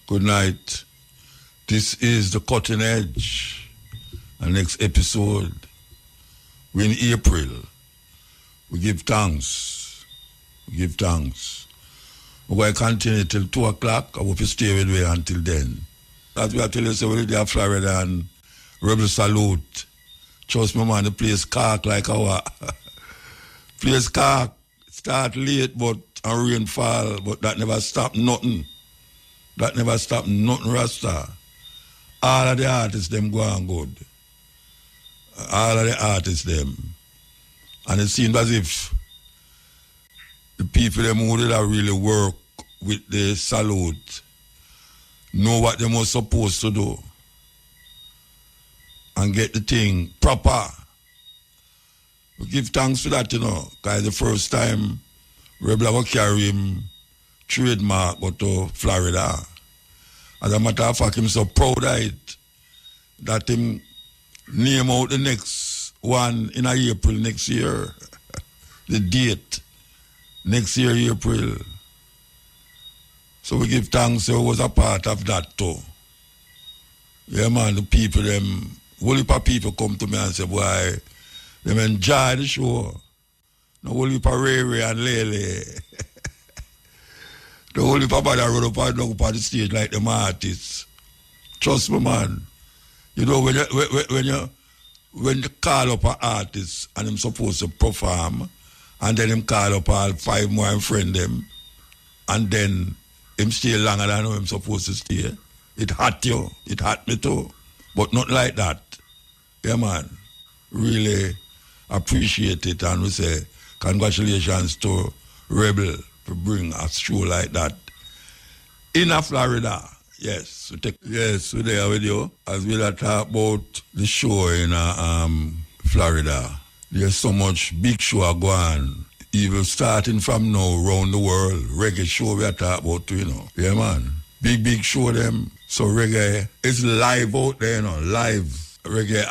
Good night. This is the Cutting Edge. Our next episode, we're in April. We give thanks. We're going to continue till 2 o'clock. I hope you stay with me until then. As we are telling you, so we're in Florida and Rebel Salute. Trust me, man, the place cark like our... place cark. Start late, but and rainfall, but that never stop nothing. That never stop nothing, Rasta. All of the artists, them go on good. All of the artists, them. And it seems as if the people them who did really work with the salute know what they were supposed to do and get the thing proper. We give thanks for that, because the first time Rebel will carry him trademark but to Florida. As a matter of fact, I'm so proud of it that him name out the next one in April next year. The date. Next year, April. So we give thanks, so it was a part of that too. Yeah, man, the people, them, whole heap of people come to me and say, boy, them enjoy the show. The whole heap of Rere and Lele. The whole heap of body run up and down up on the stage like them artists. Trust me, man. You know, when you call up an artist and them supposed to perform, and then him call up all 5 more and friend them, and then him stay longer than him supposed to stay. It hurt you. It hurt me too. But not like that. Yeah, man. Really appreciate it, and we say congratulations to Rebel for bring a show like that in Florida. Yes, we're there with you as we talk about the show in Florida. There's so much big show going, even starting from now around the world. Reggae show we are talking about too, Yeah, man. Big show them. So reggae is live out there, live. Reggae,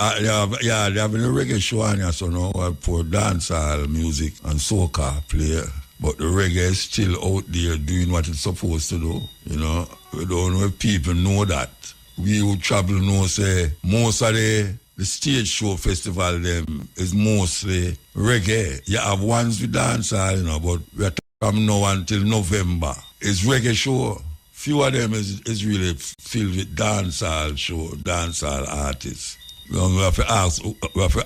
they're having a reggae show on here, so now for dancehall music and soca play. But the reggae is still out there doing what it's supposed to do, We don't know if people know that. We who travel know, say, most of the stage show festival them is mostly reggae. You have ones with dancehall, but we're from now until November. It's reggae show. Few of them is really filled with dancehall show, dancehall artists. We have to ask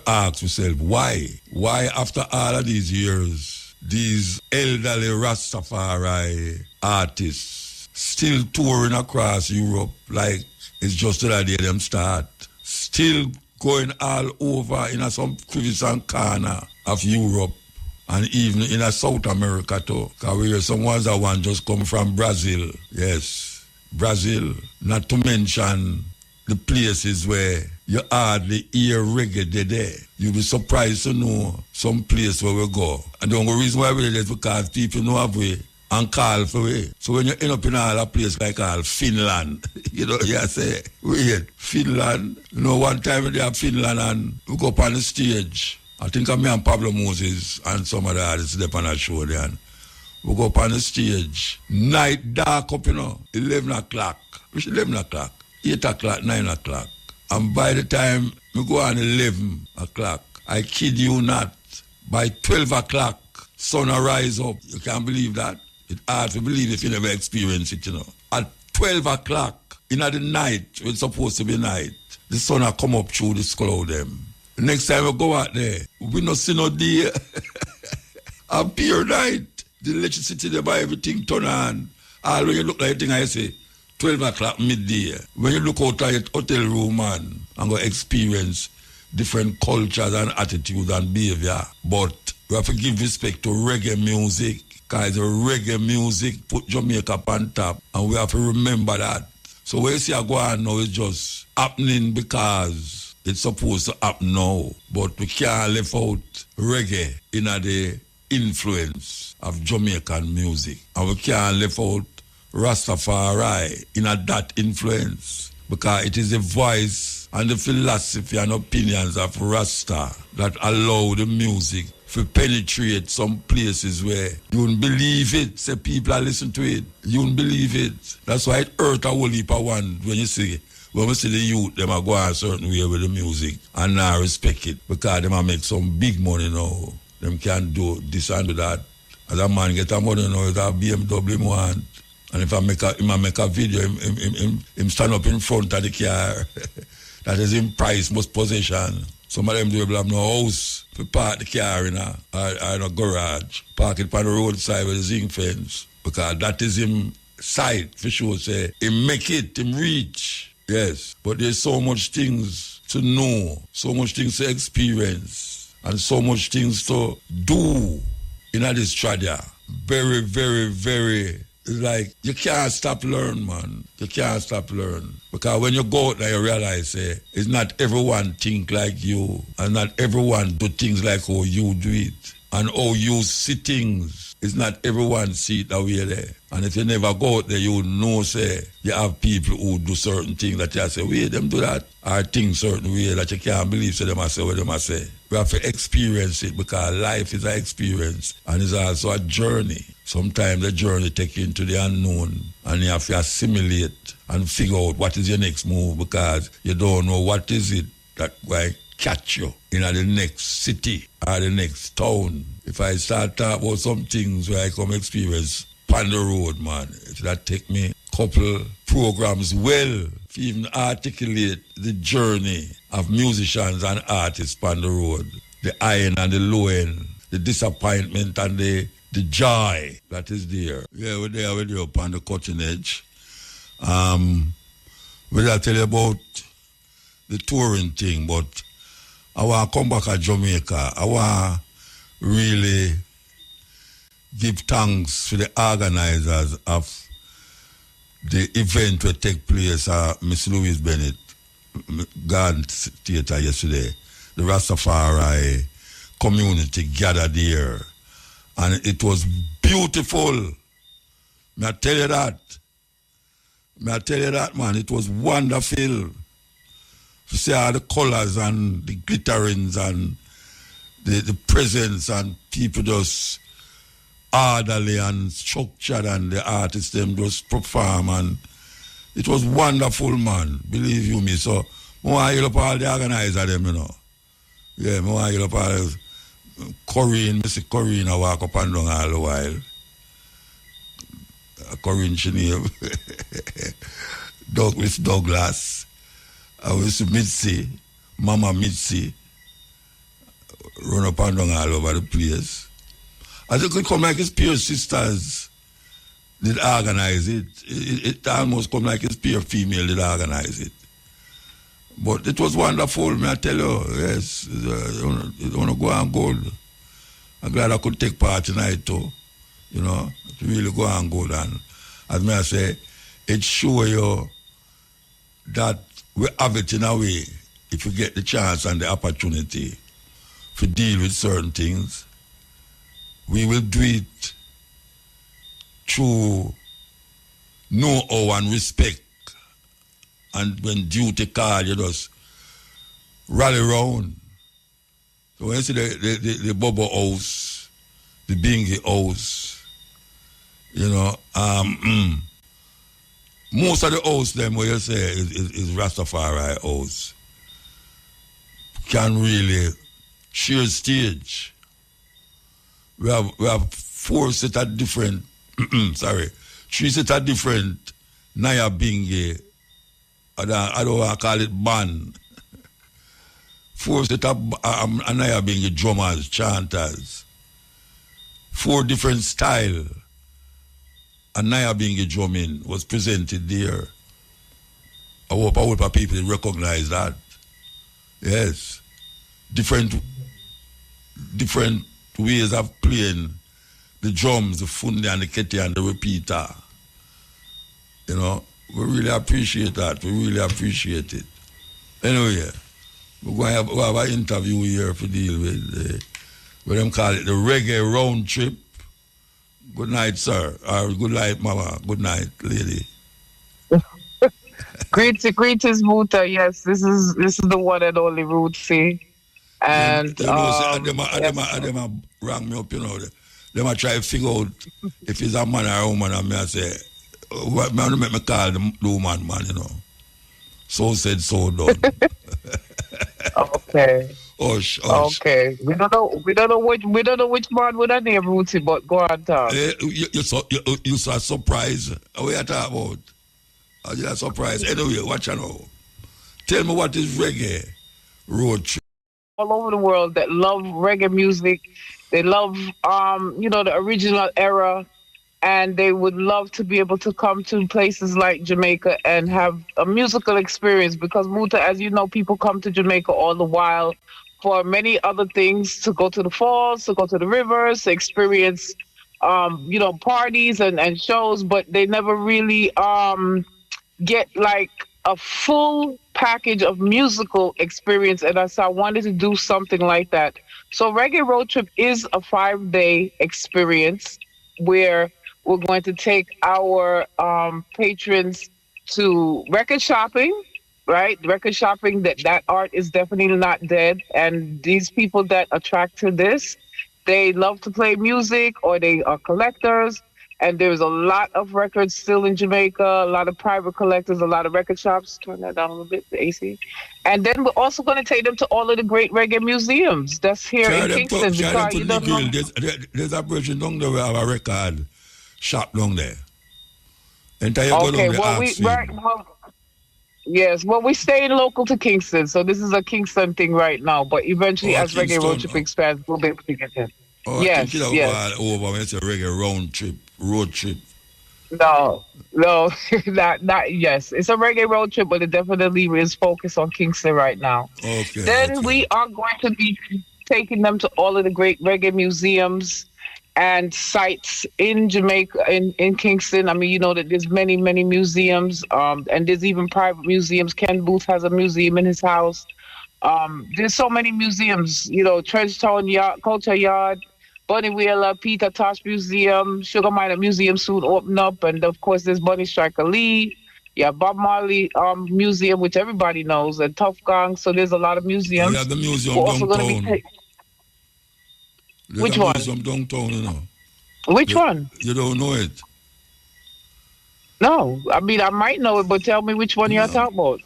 ourselves, why? Why after all of these years, these elderly Rastafari artists still touring across Europe like it's just the day them start? Still going all over in some crevice and corner of Europe and even in South America too. Because we hear some ones that want just come from Brazil. Yes, Brazil. Not to mention the places where you hardly hear reggae there. You'll be surprised to know some place where we go. And the only reason why we're there is because people know have way and call for way. So when you end up in all a place like Finland, you say, wait, Finland. One time they have Finland and we go up on the stage. I think me and Pablo Moses and some of the artists there on that show there. And we go up on the stage. Night dark up, 11 o'clock. Which 11 o'clock? 8 o'clock, 9 o'clock. And by the time we go on 11 o'clock, I kid you not, by 12 o'clock, sun will rise up. You can't believe that. It's hard to believe if you never experience it, At 12 o'clock, in the night, when it's supposed to be night, the sun will come up through this cloud them. The next time we go out there, we don't see no day. A pure night. The electricity, they buy everything turn on. All when you look like thing I say, 12 o'clock midday. When you look out at your hotel room, man, and go experience different cultures and attitudes and behavior. But we have to give respect to reggae music, because the reggae music put Jamaica on top, and we have to remember that. So when you see I go on now, it's just happening because it's supposed to happen now. But we can't leave out reggae in the influence of Jamaican music. And we can't leave out Rastafari in that influence, because it is the voice and the philosophy and opinions of Rasta that allow the music to penetrate some places where you wouldn't believe it. Say people are listening to it. You wouldn't believe it. That's why it hurt a whole heap of one when we see the youth, them are going a certain way with the music and now respect it because them are make some big money now. Them can't do this and do that. As a man get a money now, it's a BMW want. And if I make a video, him stand up in front of the car. That is in price, most possession. Some of them do have no house to park the car in a garage. Park it on the roadside with a zinc fence. Because that is him sight, for sure. Say, him make it, him reach. Yes. But there's so much things to know, so much things to experience, and so much things to do in this tradia. Very, very, very. It's like, you can't stop learn, man. You can't stop learn. Because when you go out there, you realize, it's not everyone think like you. And not everyone do things like how you do it. And how you see things. It's not everyone see it that way there. And if you never go out there, you know, say, you have people who do certain things that you say, wait, them do that. Or things certain way that you can't believe, so them I say what them I say. We have to experience it because life is an experience. And it's also a journey. Sometimes the journey takes you into the unknown and you have to assimilate and figure out what is your next move because you don't know what is it that will catch you in the next city or the next town. If I start talking about some things where I come experience on the road, man, it that take me a couple programs well to even articulate the journey of musicians and artists on the road. The high end and the low end, the disappointment and the joy that is there. Yeah, we're there with you upon the cutting edge. We'll tell you about the touring thing, but I want to come back to Jamaica. I want to really give thanks to the organizers of the event that take place at Miss Louise Bennett Garden Theatre yesterday. The Rastafari community gathered there. And it was beautiful. May I tell you that? May I tell you that, man? It was wonderful. To see all the colors and the glitterings and the presence and people just orderly and structured and the artists them just perform and it was wonderful, man. Believe you me. So, I want to hear up all the organizers them, you know. Yeah, I want to hear up all Corinne, Mr. Corinne, I walk up and down all the while. Corinne, she name. Miss Douglas. I was Mitzi, Mama Mitzi. Run up and down all over the place. I think it come like his peer sisters did organize it. It almost come like his peer female did organize it. But it was wonderful, may I tell you. Yes, it's going to go on good. I'm glad I could take part tonight too. You know, to really go on good. And as may I say, it shows you that we have it in a way, if you get the chance and the opportunity to deal with certain things, we will do it through know-how and respect. And when duty call, you just rally around. So when you see the Bobo house, the Bingy house, you know, most of the house them where you say is Rastafari house can really share stage. We have 4 set of different, three set of different Naya Bingy. I don't want to call it band. 4 set of Naya Bingy drummers, chanters. 4 different style. And Naya Bingy drumming was presented there. I hope people recognize that. Yes. Different ways of playing the drums, the fundi and the kete and the repeater. You know, we really appreciate that. We really appreciate it. Anyway, we'll have an interview here to deal with what them call it the Reggae round trip. Good night, sir. Or good night, mama. Good night, lady. Greetings, Muta. Yes, this is the one and only Root C. And You know, say, yes, them a rang me up, you know. Them a try to figure out if he's a man or a woman, and me I say, what man make me call the woman, man, you know. So said, so done. okay. Hush, hush. Okay. We don't know which man would have name Rootsy, but go on talk. You saw surprise. What you talk about? You are surprised. Anyway, watch out now. Tell me what is reggae road trip. All over the world that love reggae music. They love the original era, and they would love to be able to come to places like Jamaica and have a musical experience because Muta, as you know, people come to Jamaica all the while for many other things, to go to the falls, to go to the rivers, to experience parties and shows, but they never really get like a full package of musical experience, and so I wanted to do something like that. So Reggae Road Trip is a 5-day experience where we're going to take our patrons to record shopping, right? Record shopping, that art is definitely not dead, and these people that attract to this, they love to play music or they are collectors, and there's a lot of records still in Jamaica, a lot of private collectors, a lot of record shops. Turn that down a little bit, the AC. And then we're also going to take them to all of the great reggae museums that's here in Kingston Carry them because to you don't Nickel. know. There's a person down there where have a record shop down there. Entire go down Okay, there well ask him. yes, well we staying local to Kingston, so this is a Kingston thing right now. But eventually, Oh, as Reggae Road Kingston. Trip expands, we'll be able to get in. I think Yes, it'll go yes. all over when it's a regular round trip, road trip. No, no, not yes. It's a reggae road trip, but it definitely is focused on Kingston right now. Okay, Then okay. we are going to be taking them to all of the great reggae museums and sites in Jamaica, in Kingston. I mean, you know that there's many, many museums, and there's even private museums. Ken Booth has a museum in his house. There's so many museums, Trenchtown Yard, Culture Yard, Bunny Wheeler, Peter Tosh Museum, Sugar Miner Museum soon open up, and of course there's Bunny Striker Lee. Yeah, Bob Marley Museum, which everybody knows, and Tough Gang. So there's a lot of You have museums. the We're museum also going to be downtown. There's a which one? museum downtown, you know. Which You, one? you don't know it. No, I mean I might know it, but tell me which one you're No. talking about.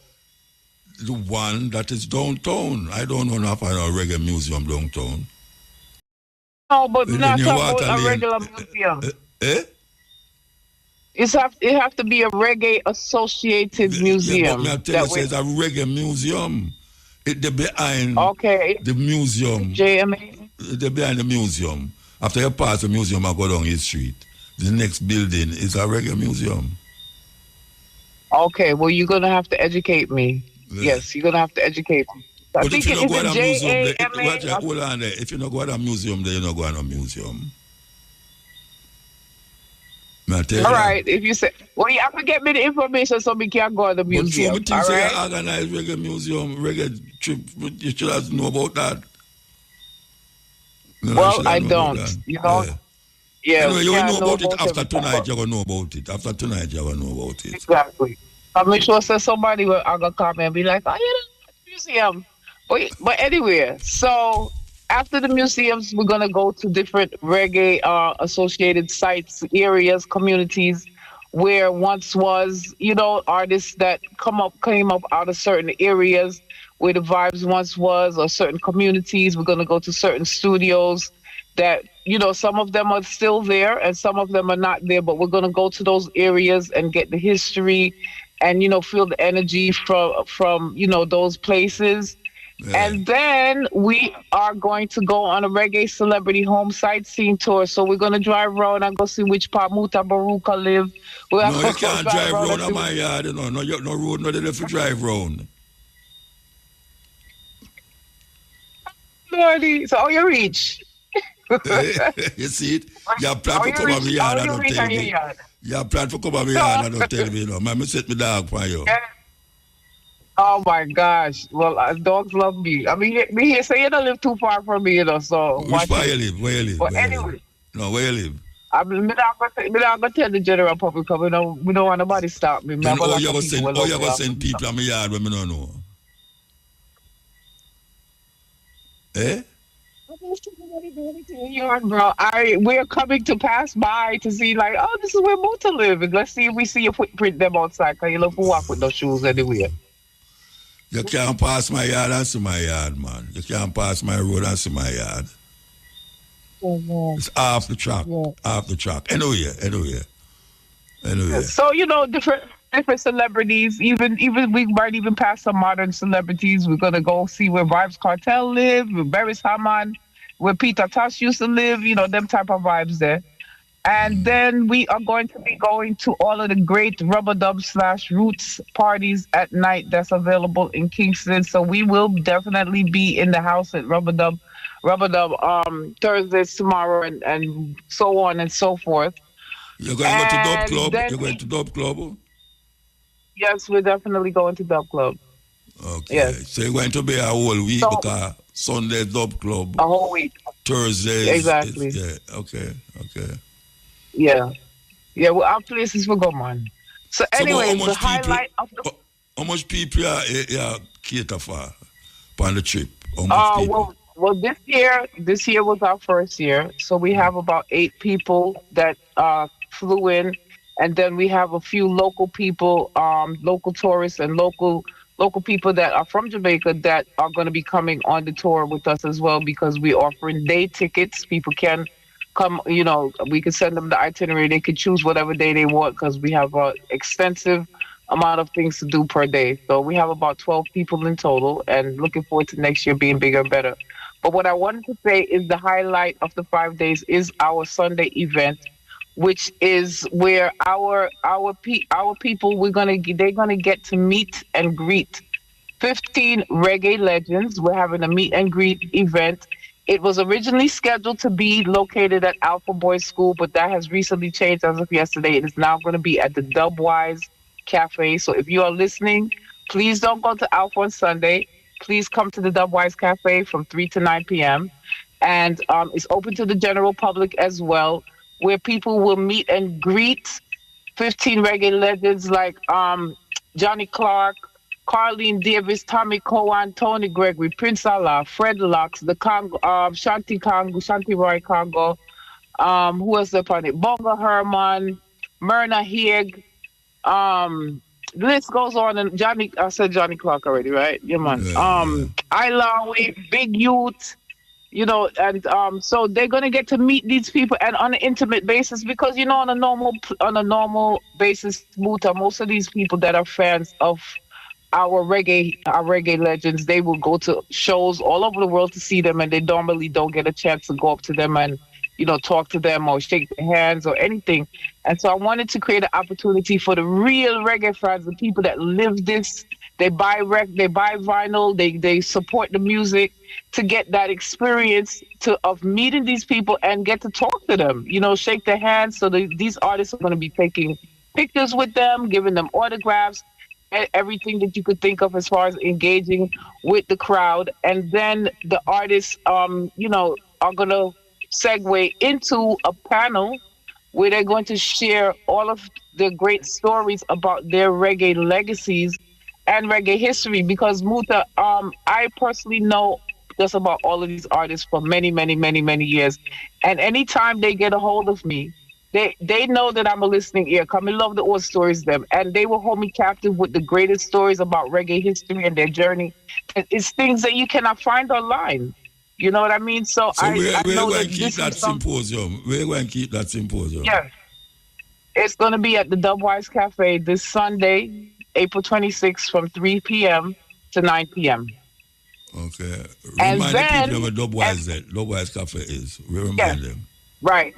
The one that is downtown. I don't know enough about a reggae museum downtown. No, but we're In the not New talking Water about a Lane. regular museum. Eh? It have to be a reggae associated Yeah, but me I museum tell you, that say we it's a reggae museum. It they behind okay. the museum. JMA. They behind the museum. After you pass the museum, I go down his street. The next building is a reggae museum. Okay, well you're gonna have to educate me. Yeah. Yes, you're gonna have to educate me. I But if think you it don't is go it to a museum, there, watch JAMA. out, hold on there. If you don't go to a museum, there you don't go to a museum. May I tell All you that? right, if you say, well, you have to get me the information so we can go to the But true, me museum. think All say you right. organize reggae museum, reggae trip, you should have know about that. You Well, should I have know about don't. that. You know. Yeah. Yeah, Anyway, we you will know can't know about it about after everything, tonight. but You're gonna know about it. After tonight, you're gonna know about it. exactly. I make sure that somebody will I gonna come and be like, oh, museum. But anyway, so after the museums, we're gonna go to different reggae associated sites, areas, communities where once was, artists that came up out of certain areas where the vibes once was, or certain communities. We're gonna go to certain studios that some of them are still there and some of them are not there, but we're going to go to those areas and get the history and feel the energy from those places. Yeah. And then we are going to go on a reggae celebrity home sightseeing tour. So we're going to drive around and go see which part Mutabaruka live. We're No, you going to go can't drive drive around and round see on my yard, No, no road, no there for drive round. Lordy. So, you reach. You see it? You have planned How for you come on reach? my How yard and you don't reach tell on your me. yard? You have planned for come on my yard and don't tell me, Man, set me dog for you. Yeah. Oh my gosh. Well, dogs love me. I mean, me here say you don't live too far from me, so Which watch part it. you live? Where you live? But Where you live? anyway, No, where you live? me not gonna tell the general public because we don't want nobody stop me. Me Then have a lot of people will you love gonna me. send people on my yard when me don't know? Eh? Bro, we're coming to pass by to see like, oh, this is where Muta live, and let's see if we see your footprint them outside. Cause you love to walk with no shoes anywhere. You can't pass my yard and see my yard, man. You can't pass my road and see my yard. Yeah, It's off the track. yeah. Off the track. Anyway. So different celebrities, even we might even pass some modern celebrities. We're gonna go see where Vibes Cartel live, where Beres Hammond, where Peter Tosh used to live. Them type of vibes there. And then we are going to be going to all of the great rubber dub slash roots parties at night that's available in Kingston. So we will definitely be in the house at Rubber Dub Thursdays tomorrow and so on and so forth. You're going to go to Dub And Club? then You're going to Dub Club? yes, we're definitely going to Dub Club. Okay. Yes. So you're going to be a whole week So because Sunday Dub Club, a whole week. Thursday is Exactly. yeah. Okay. Yeah. Yeah, well our places will go, man. So So how anyways, the much people highlight of the how much people you cater for on the trip? How much people? this year was our first year, so we have about 8 people that flew in, and then we have a few local people, local tourists and local people that are from Jamaica that are going to be coming on the tour with us as well because we're offering day tickets. People can come, we can send them the itinerary. They can choose whatever day they want because we have a extensive amount of things to do per day. So we have about 12 people in total and looking forward to next year being bigger and better. But what I wanted to say is the highlight of the 5 days is our Sunday event, which is where our people they're gonna get to meet and greet 15 reggae legends. We're having a meet and greet event. It was originally scheduled to be located at Alpha Boys School, but that has recently changed as of yesterday. It is now going to be at the Dubwise Cafe. So if you are listening, please don't go to Alpha on Sunday. Please come to the Dubwise Cafe from 3 to 9 p.m. And it's open to the general public as well, where people will meet and greet 15 reggae legends like Johnny Clark, Carlene Davis, Tommy Cowan, Tony Gregory, Prince Allah, Fred Lux, the Congo, Shanti Roy Congo, who else upon it? Bonga Herman, Myrna Hig, the list goes on. And I said Johnny Clark already, right? Yeah, man. Yeah. Ilawi, Big Youth, and so they're gonna get to meet these people and on an intimate basis because on a normal basis, Muta, most of these people that are fans of our reggae legends, they will go to shows all over the world to see them, and they normally don't get a chance to go up to them and talk to them or shake their hands or anything. And so I wanted to create an opportunity for the real reggae fans, the people that live this. They buy vinyl, they support the music, to get that experience of meeting these people and get to talk to them, shake their hands. So these artists are going to be taking pictures with them, giving them autographs, everything that you could think of as far as engaging with the crowd. And then the artists, are going to segue into a panel where they're going to share all of the great stories about their reggae legacies and reggae history. Because Muta, I personally know just about all of these artists for many, many, many, many years. And anytime they get a hold of me, they know that I'm a listening ear. Come and love the old stories, them, and they will hold me captive with the greatest stories about reggae history and their journey. And it's things that you cannot find online. You know what I mean? So So I we're know going that to keep this that is some. symposium. We're going to keep that symposium. Yeah, it's going to be at the Dubwise Cafe this Sunday, April 26th, from 3 p.m. to 9 p.m. Okay. And Remind the people then, where and Dubwise Cafe is. We yeah, remind them. right.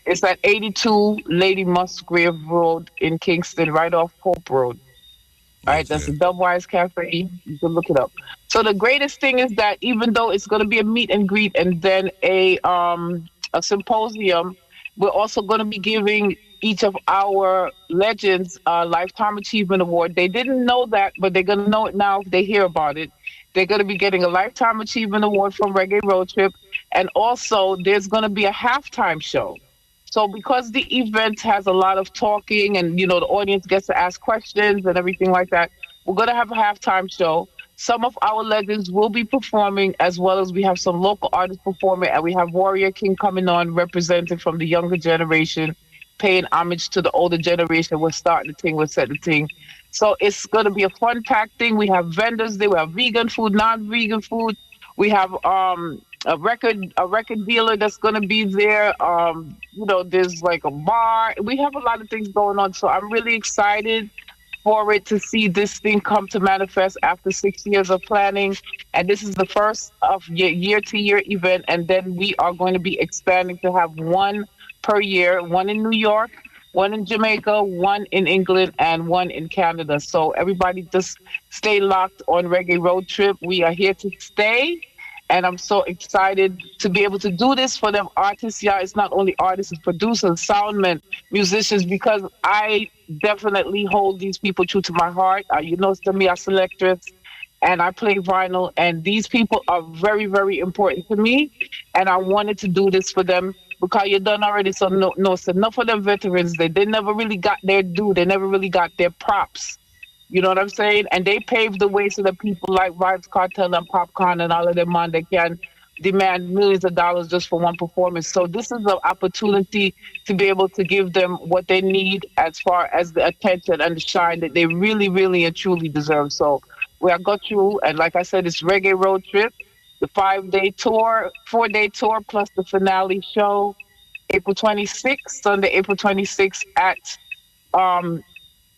It's at 82 Lady Musgrave Road in Kingston, right off Pope Road. All right, that's Okay. the Dubwise Cafe. You can look it up. So the greatest thing is that even though it's going to be a meet and greet and then a symposium, we're also going to be giving each of our legends a lifetime achievement award. They didn't know that, but they're going to know it now if they hear about it. They're going to be getting a lifetime achievement award from Reggae Road Trip, and also there's going to be a halftime show. So because the event has a lot of talking and the audience gets to ask questions and everything like that, we're gonna have a halftime show. some of our legends will be performing, as well as we have some local artists performing, and we have Warrior King coming on, representing from the younger generation, paying homage to the older generation. We're starting the thing, we're setting the thing. So it's going to be a fun packed thing. We have vendors there. We have vegan food, non-vegan food. We have a record dealer that's going to be there. There's like a bar. We have a lot of things going on. So I'm really excited for it to see this thing come to manifest after 6 years of planning. And this is the first of year to year event. And then we are going to be expanding to have one per year, one in New York, one in Jamaica, one in England, and one in Canada. So everybody just stay locked on Reggae Road Trip. We are here to stay. And I'm so excited to be able to do this for them artists. Yeah, it's not only artists, it's producers, soundmen, musicians, because I definitely hold these people true to my heart. To me, I'm selectress and I play vinyl, and these people are very, very important to me. And I wanted to do this for them because you done already. So so enough of them veterans, they never really got their due. They never really got their props. You know what I'm saying? And they paved the way so that people like Vibes Cartel and Popcorn and all of them on, they can demand millions of dollars just for one performance. So this is an opportunity to be able to give them what they need as far as the attention and the shine that they really, really and truly deserve. So we have got you. And like I said, it's Reggae Road Trip, the 5-day tour, 4-day tour, plus the finale show, April 26th, Sunday, April 26th at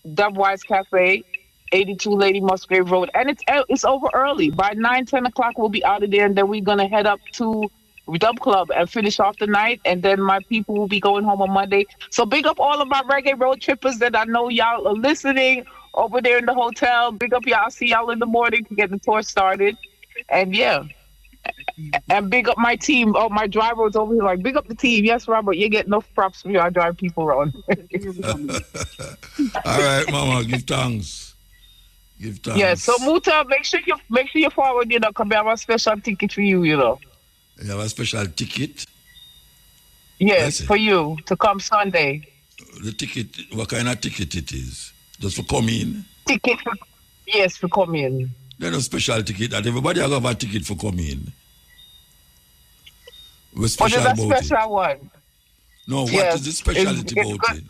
Dubwise Cafe, 82 Lady Musgrave Road. And it's over early. By 9, 10 o'clock, we'll be out of there. And then we're going to head up to Dub Club and finish off the night. And then my people will be going home on Monday. So big up all of my Reggae Road Trippers that I know y'all are listening over there in the hotel. Big up y'all. I'll see y'all in the morning to get the tour started. And yeah. And big up my team. Oh, my driver was over here like, big up the team. Yes, Robert, you get enough props for you. I drive people around. All right, Mama, give thanks. Give thanks. Yeah, so Muta, make sure you forward, because we have a special ticket for you, You have a special ticket? Yes, for you to come Sunday. The ticket, what kind of ticket it is? Just for coming? Yes, for coming. There's no special ticket, and everybody have a ticket for coming. What's special about it? Special one. No, what is the specialty about it?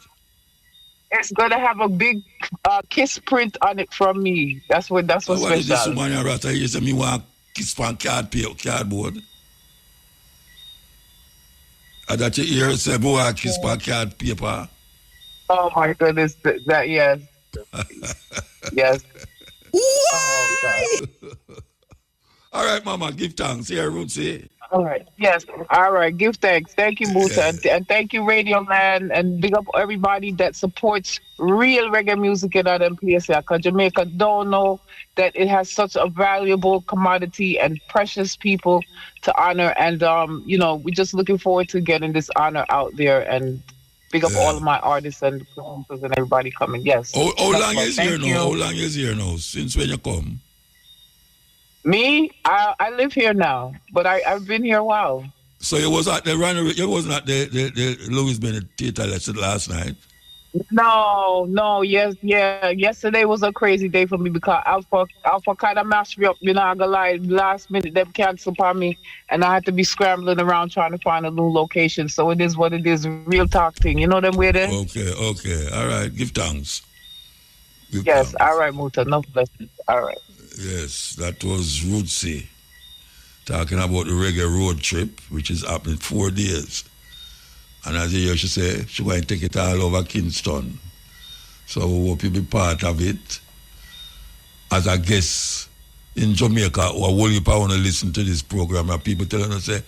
It's gonna have a big kiss print on it from me. That's what's special. What is this woman in Rasta? You say me want kiss on cardboard. And that you hear say me want kiss on card paper. Oh my goodness, that yes. Yes. Oh, God. All right, Mama, give thanks. Here, Rootsy. All right. Yes. All right. Give thanks. Thank you, Musa. And thank you, Radio Land. And big up everybody that supports real reggae music in our place. Because Jamaica don't know that it has such a valuable commodity and precious people to honor. And, we're just looking forward to getting this honor out there. And big up all of my artists and producers and everybody coming. Yes. How long is here now? How long is here now? Since when you come? Me, I live here now, but I've been here a while. So you was at you wasn't at the Louis Bennett Theater last night? No, yesterday was a crazy day for me because Alpha kind of mashed me up, I'm gonna lie, last minute them canceled upon me and I had to be scrambling around trying to find a new location. So it is what it is, real talk thing. You know them way there? Okay. All right, give thanks. Yes, all right, Muta, no blessings. All right. Yes, that was Rootsy talking about the Reggae Road Trip, which is happening 4 days. And as you hear she say, she's going to take it all over Kingston. So we hope you be part of it. As a guest in Jamaica, or will you want to listen to this program, and people telling us, say,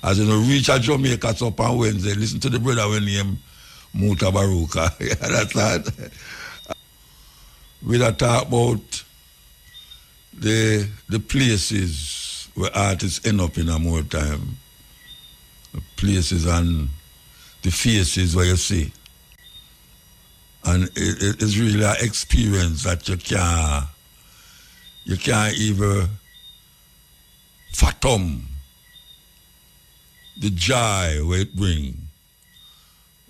as you reach at Jamaica, so up on Wednesday, listen to the brother when named Mutabaruka. Yeah, that's that. We'll talk about the places where artists end up in a more time. The places and the faces where you see. And it's really an experience that you can't even fathom the joy where it brings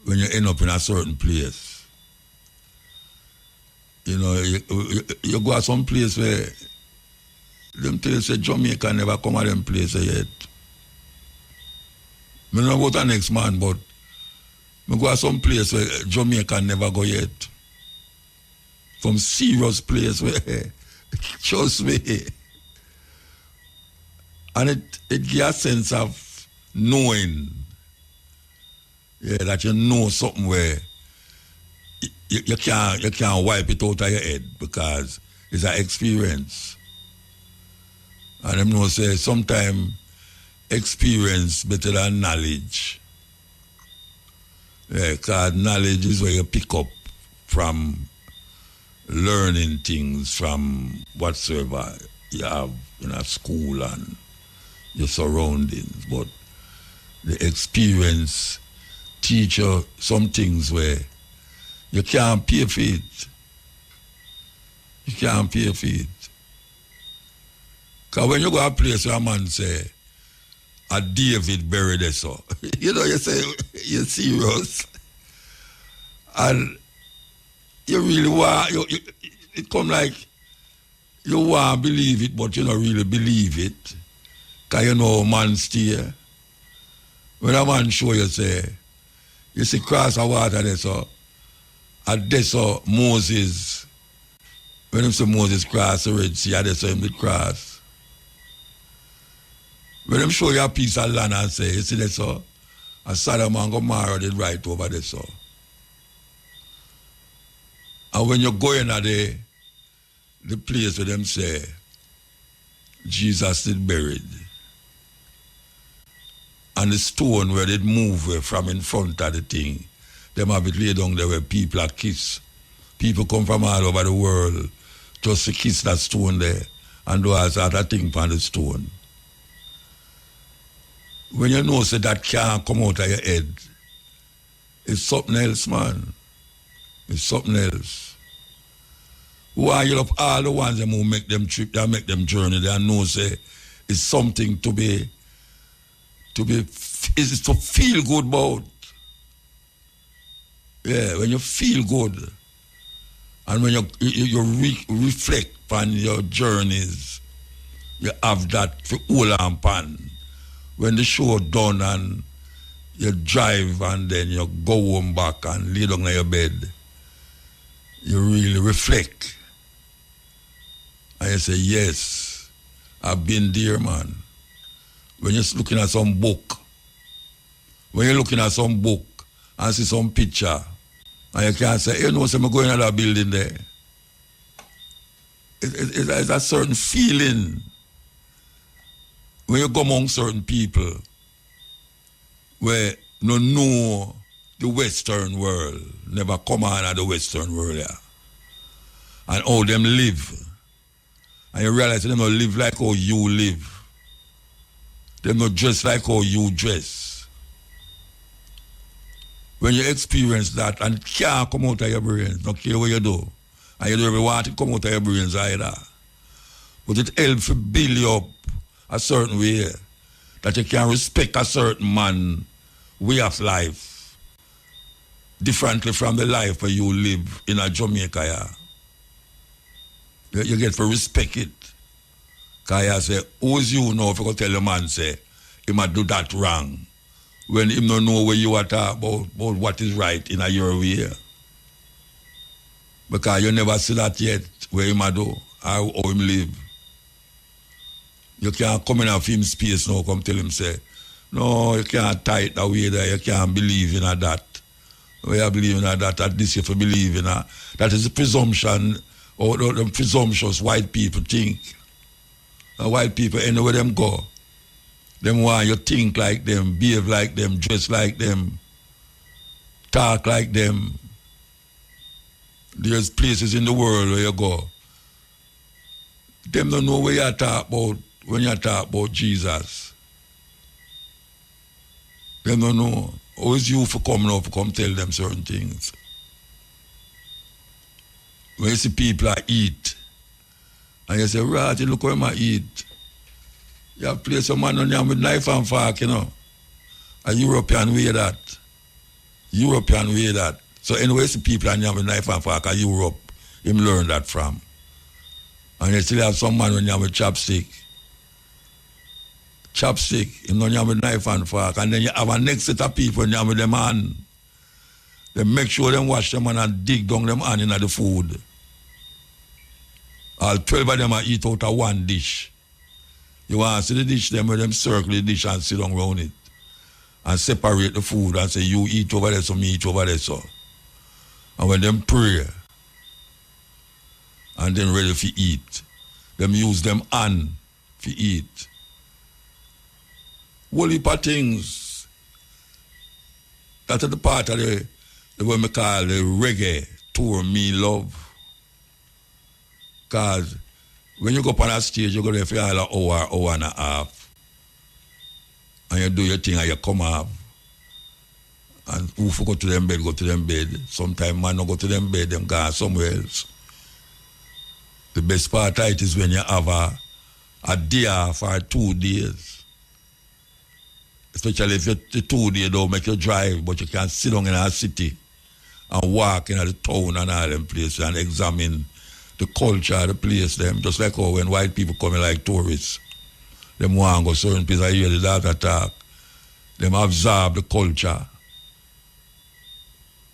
when you end up in a certain place. You go to some place where them tell you say Jamaica never come at them place yet. I don't know about the next man, but I go to some place where Jamaica never go yet. Some serious place where, trust me. And it gives a sense of knowing, that you know something where you can't wipe it out of your head because it's an experience. And them know say sometimes experience better than knowledge. Yeah, because knowledge is where you pick up from learning things from whatsoever you have in a school and your surroundings. But the experience teach you some things where you can't pay for it. You can't pay for it. Because when you go to a place where a man say, a David buried there, so you know, you say, you're serious. And you really want, it come like you want to believe it, but you don't really believe it. Because you know man stay. When a man show you say, you see cross of water there, so at there, so Moses, when him say Moses cross the Red Sea, at there, so him did cross. When them show you a piece of land and say, you see that so, a Sodom and Gomorrah did right over there so. And when you go in at the place where them say, Jesus did buried, and the stone where they move from in front of the thing, them have it laid down there where people are kiss. People come from all over the world just to kiss that stone there and do all sort of thing on the stone. When you know say that can't come out of your head, it's something else, man. It's something else. Why you love all the ones who make them trip, that make them journey, they know say it's something to feel good about. Yeah, when you feel good and when you reflect on your journeys, you have that for all and pan. When the show done and you drive and then you go home back and lay down on your bed, you really reflect. And you say, yes, I've been there, man. When you're looking at some book, and see some picture, and you can't say, you know, so I'm going to that building there. It's a certain feeling. When you go among certain people where no know the Western world, never come on at the Western world, yeah, and how them live, and you realize they don't live like how you live. They don't dress like how you dress. When you experience that and it can't come out of your brains, no care what you do, and you don't even want it to come out of your brains either, but it helps to build you up a certain way that you can respect a certain man way of life differently from the life where you live in a Jamaica. Yeah. You get to respect it. Because you say, who's you know if you go tell a man say, he might do that wrong when him don't know where you are talking about what is right in a your way. Because you never see that yet where he might do, how him live. You can't come in a film space now, come tell him, say, no, you can't tie it that way there, you can't believe in that. We are believing in that this you have to believe in that. That is the presumption, or the presumptuous white people think. The white people, anywhere them go, them want you think like them, behave like them, dress like them, talk like them. There's places in the world where you go. Them don't know where you talk about when you talk about Jesus. Them don't know. How is you for come now for come tell them certain things? When you see people eat, and you say, right, look where I eat. You have placed a man on you with knife and fork, you know. A European way that. European way that. So anyway, see people on you with knife and fork, a Europe, him learn that from. And you still have some man when you have a chopstick. Chopstick, you know, you have a knife and fork. And then you have a next set of people when you have them hand. They make sure them wash them and dig down them hand into the food. All 12 of them are eat out of one dish. You want to see the dish, them with them circle the dish and sit down around it. And separate the food and say, you eat over there, so me eat over there, so. And when them pray, and then ready for eat, them use them hand for eat. Whole heap of things. That's the part of the way we call the reggae tour me love. Because when you go up on a stage, you go there for all an hour, hour and a half. And you do your thing and you come off. And who go to them bed, go to them bed. Sometimes man don't go to them bed, them go somewhere else. The best part of it is when you have a day off or 2 days. Especially if the 2 days don't make you drive, but you can sit down in a city and walk in the town and all them places and examine the culture of the place them. Just like how when white people come in like tourists, them want to go certain places and hear the data talk. Them absorb the culture.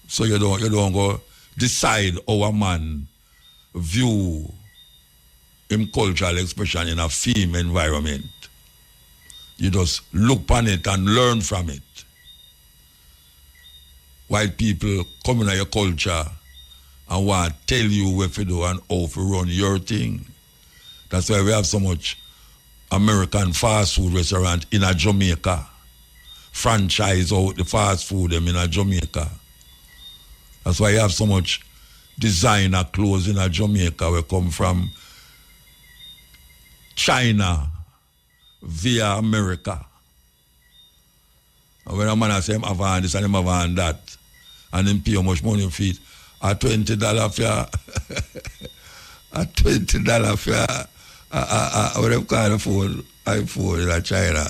So you don't go decide how a man view him cultural expression in a film environment. You just look upon it and learn from it. White people come in your culture and want to tell you what to do and how to run your thing. That's why we have so much American fast food restaurant in a Jamaica. Franchise out the fast food them in a Jamaica. That's why you have so much designer clothes in a Jamaica we come from China via America. And when a man say him have on this and him have on that, and him pay how much money for it, at $20 for at $20 for what them call the phone, iPhone in China.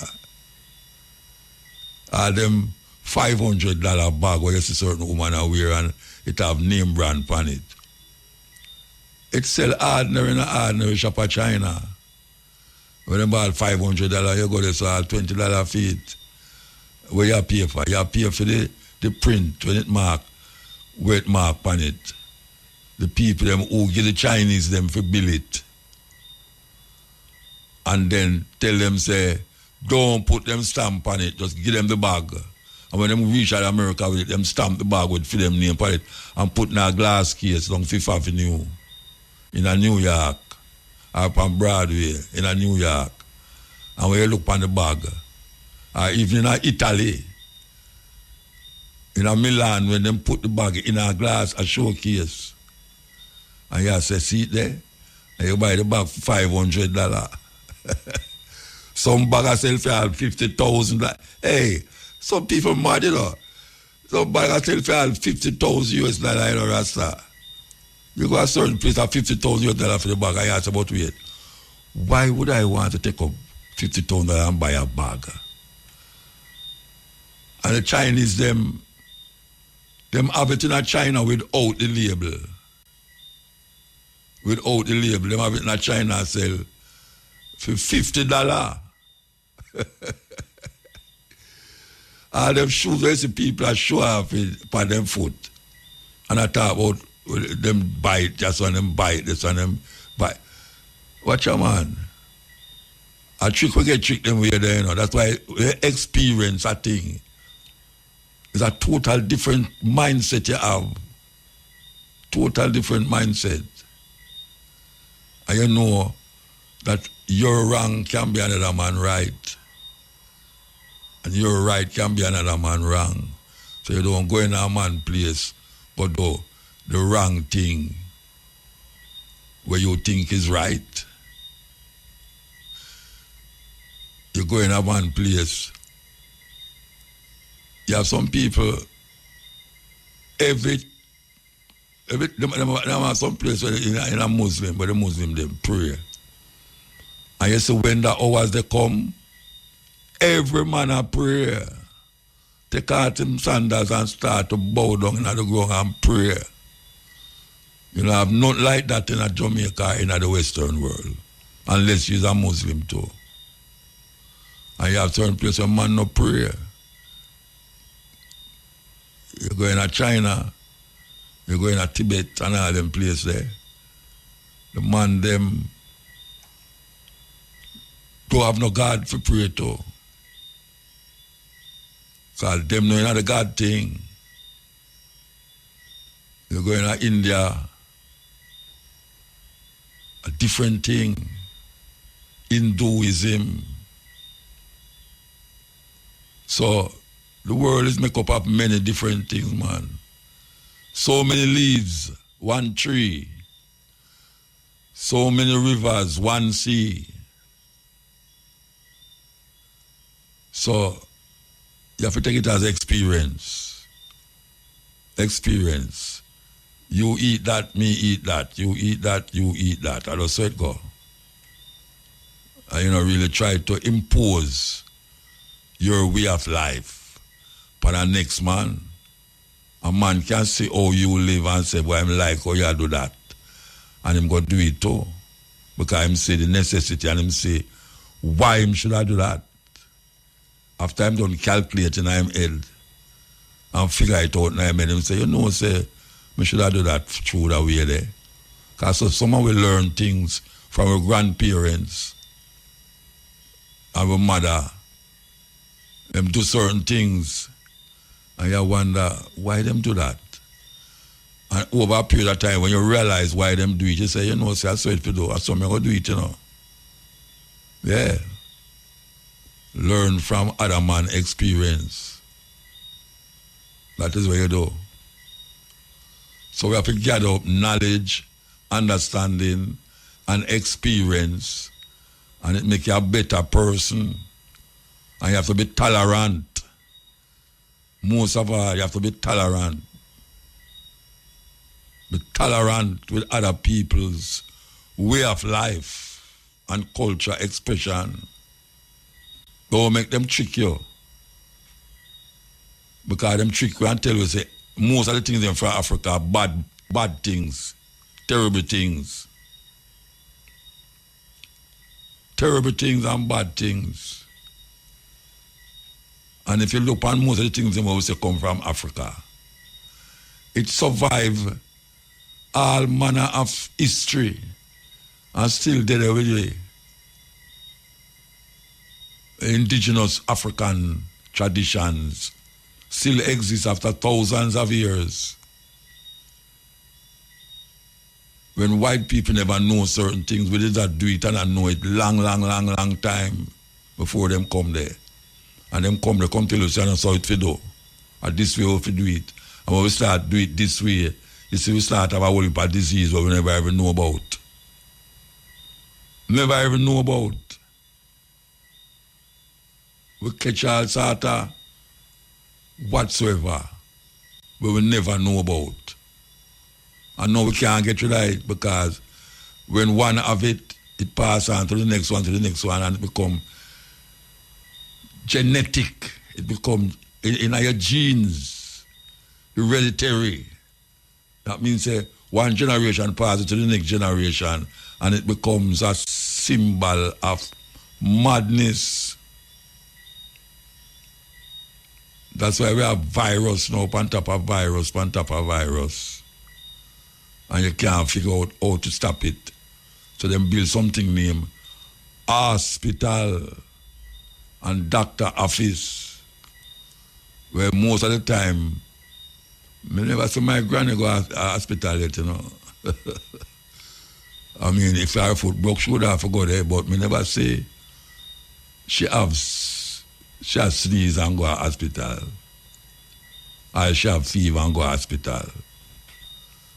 Them $500 bag where you see certain woman are wear and it have name brand on it. It sell ordinary in an ordinary shop in China. When you buy $500, you go there so $20 for it. Where you pay for? You pay for the print when it mark, where it mark on it. The people them who give the Chinese them for bill it. And then tell them say, don't put them stamp on it, just give them the bag. And when them reach out America with it, them stamp the bag with for them name on it and put in a glass case on Fifth Avenue in a New York. Up on Broadway in a New York. And when you look on the bag, or even in Italy, in a Milan, when them put the bag in a glass, a showcase, and you say, see it there, and you buy the bag for $500. Some bag I sell for $50,000. Hey, some people mad, you know. Some bag I sell for $50,000 in a Rasta. You go to a certain place at $50,000 for the bag, I ask about wait. Why would I want to take up $50,000 and buy a bag? And the Chinese, them have it in a China without the label. Without the label. Them have it in a China and sell for $50. All them shoes where see people are show off on them foot. And I talk about them bite, just on them bite, this on them bite. Watch your man. A trick we get tricked them way there, you know. That's why we experience a thing. It's a total different mindset you have. Total different mindset. And you know that your wrong can be another man right. And your right can be another man wrong. So you don't go in a man place, but do the wrong thing where you think is right. You go in a man place, you have some people, them have some place where in a Muslim, but the Muslim them pray. And you see when the hours they come, every man a pray. Take out him sandals and start to bow down in the ground and pray. You know, have not like that in a Jamaica in the Western world. Unless she's a Muslim too. And you have certain places where man no pray. You go in a China, you go in a Tibet and all them places there. The man them don't have no God for pray to. Because them know the God thing. You go in a India, a different thing. Hinduism. So the world is made up of many different things, man. So many leaves, one tree. So many rivers, one sea. So you have to take it as experience. Experience. You eat that, me eat that. You eat that, you eat that. I just so it go. And you know, really try to impose your way of life for the next man. A man can see how you live and say, well, I'm like how you do that. And him go do it too. Because him say the necessity and him say, why him should I do that? After I'm done calculating in his head and figure it out in his head, him say, you know, say, me should I do that through the way there. Because so someone will learn things from our grandparents, our mother, them do certain things, and you wonder why them do that. And over a period of time, when you realize why them do it, you say, you know, say, I saw it to do, I saw me go do it, you know. Yeah. Learn from other man's experience. That is what you do. So we have to gather up knowledge, understanding, and experience, and it make you a better person. And you have to be tolerant. Most of all, you have to be tolerant. Be tolerant with other people's way of life and culture expression. Don't make them trick you. Because them trick you and tell you, say, most of the things in from Africa are bad things, terrible things. Terrible things and bad things. And if you look on most of the things that we say come from Africa, it survived all manner of history and still dead away. Indigenous African traditions still exist after thousands of years. When white people never know certain things, we did not do it and I know it long time before them come there. And them come tell us, you know, so it for do. Or this way we do it. And when we start do it this way, you see we start have a whole heap of disease that we never even know about. Never even know about. We catch all sort of whatsoever, but we never know about. And now we can't get rid of it because when one have it, it passes on to the next one, and it becomes genetic. It becomes in your genes, hereditary. That means one generation passes to the next generation and it becomes a symbol of madness. That's why we have virus now, on top of virus. And you can't figure out how to stop it. So them build something named hospital and doctor office, where most of the time, I never see my granny go to hospital yet, you know. I mean, if her foot broke, she would have to go there, but me never see she has sneeze and go to hospital. Or she have fever and go to hospital.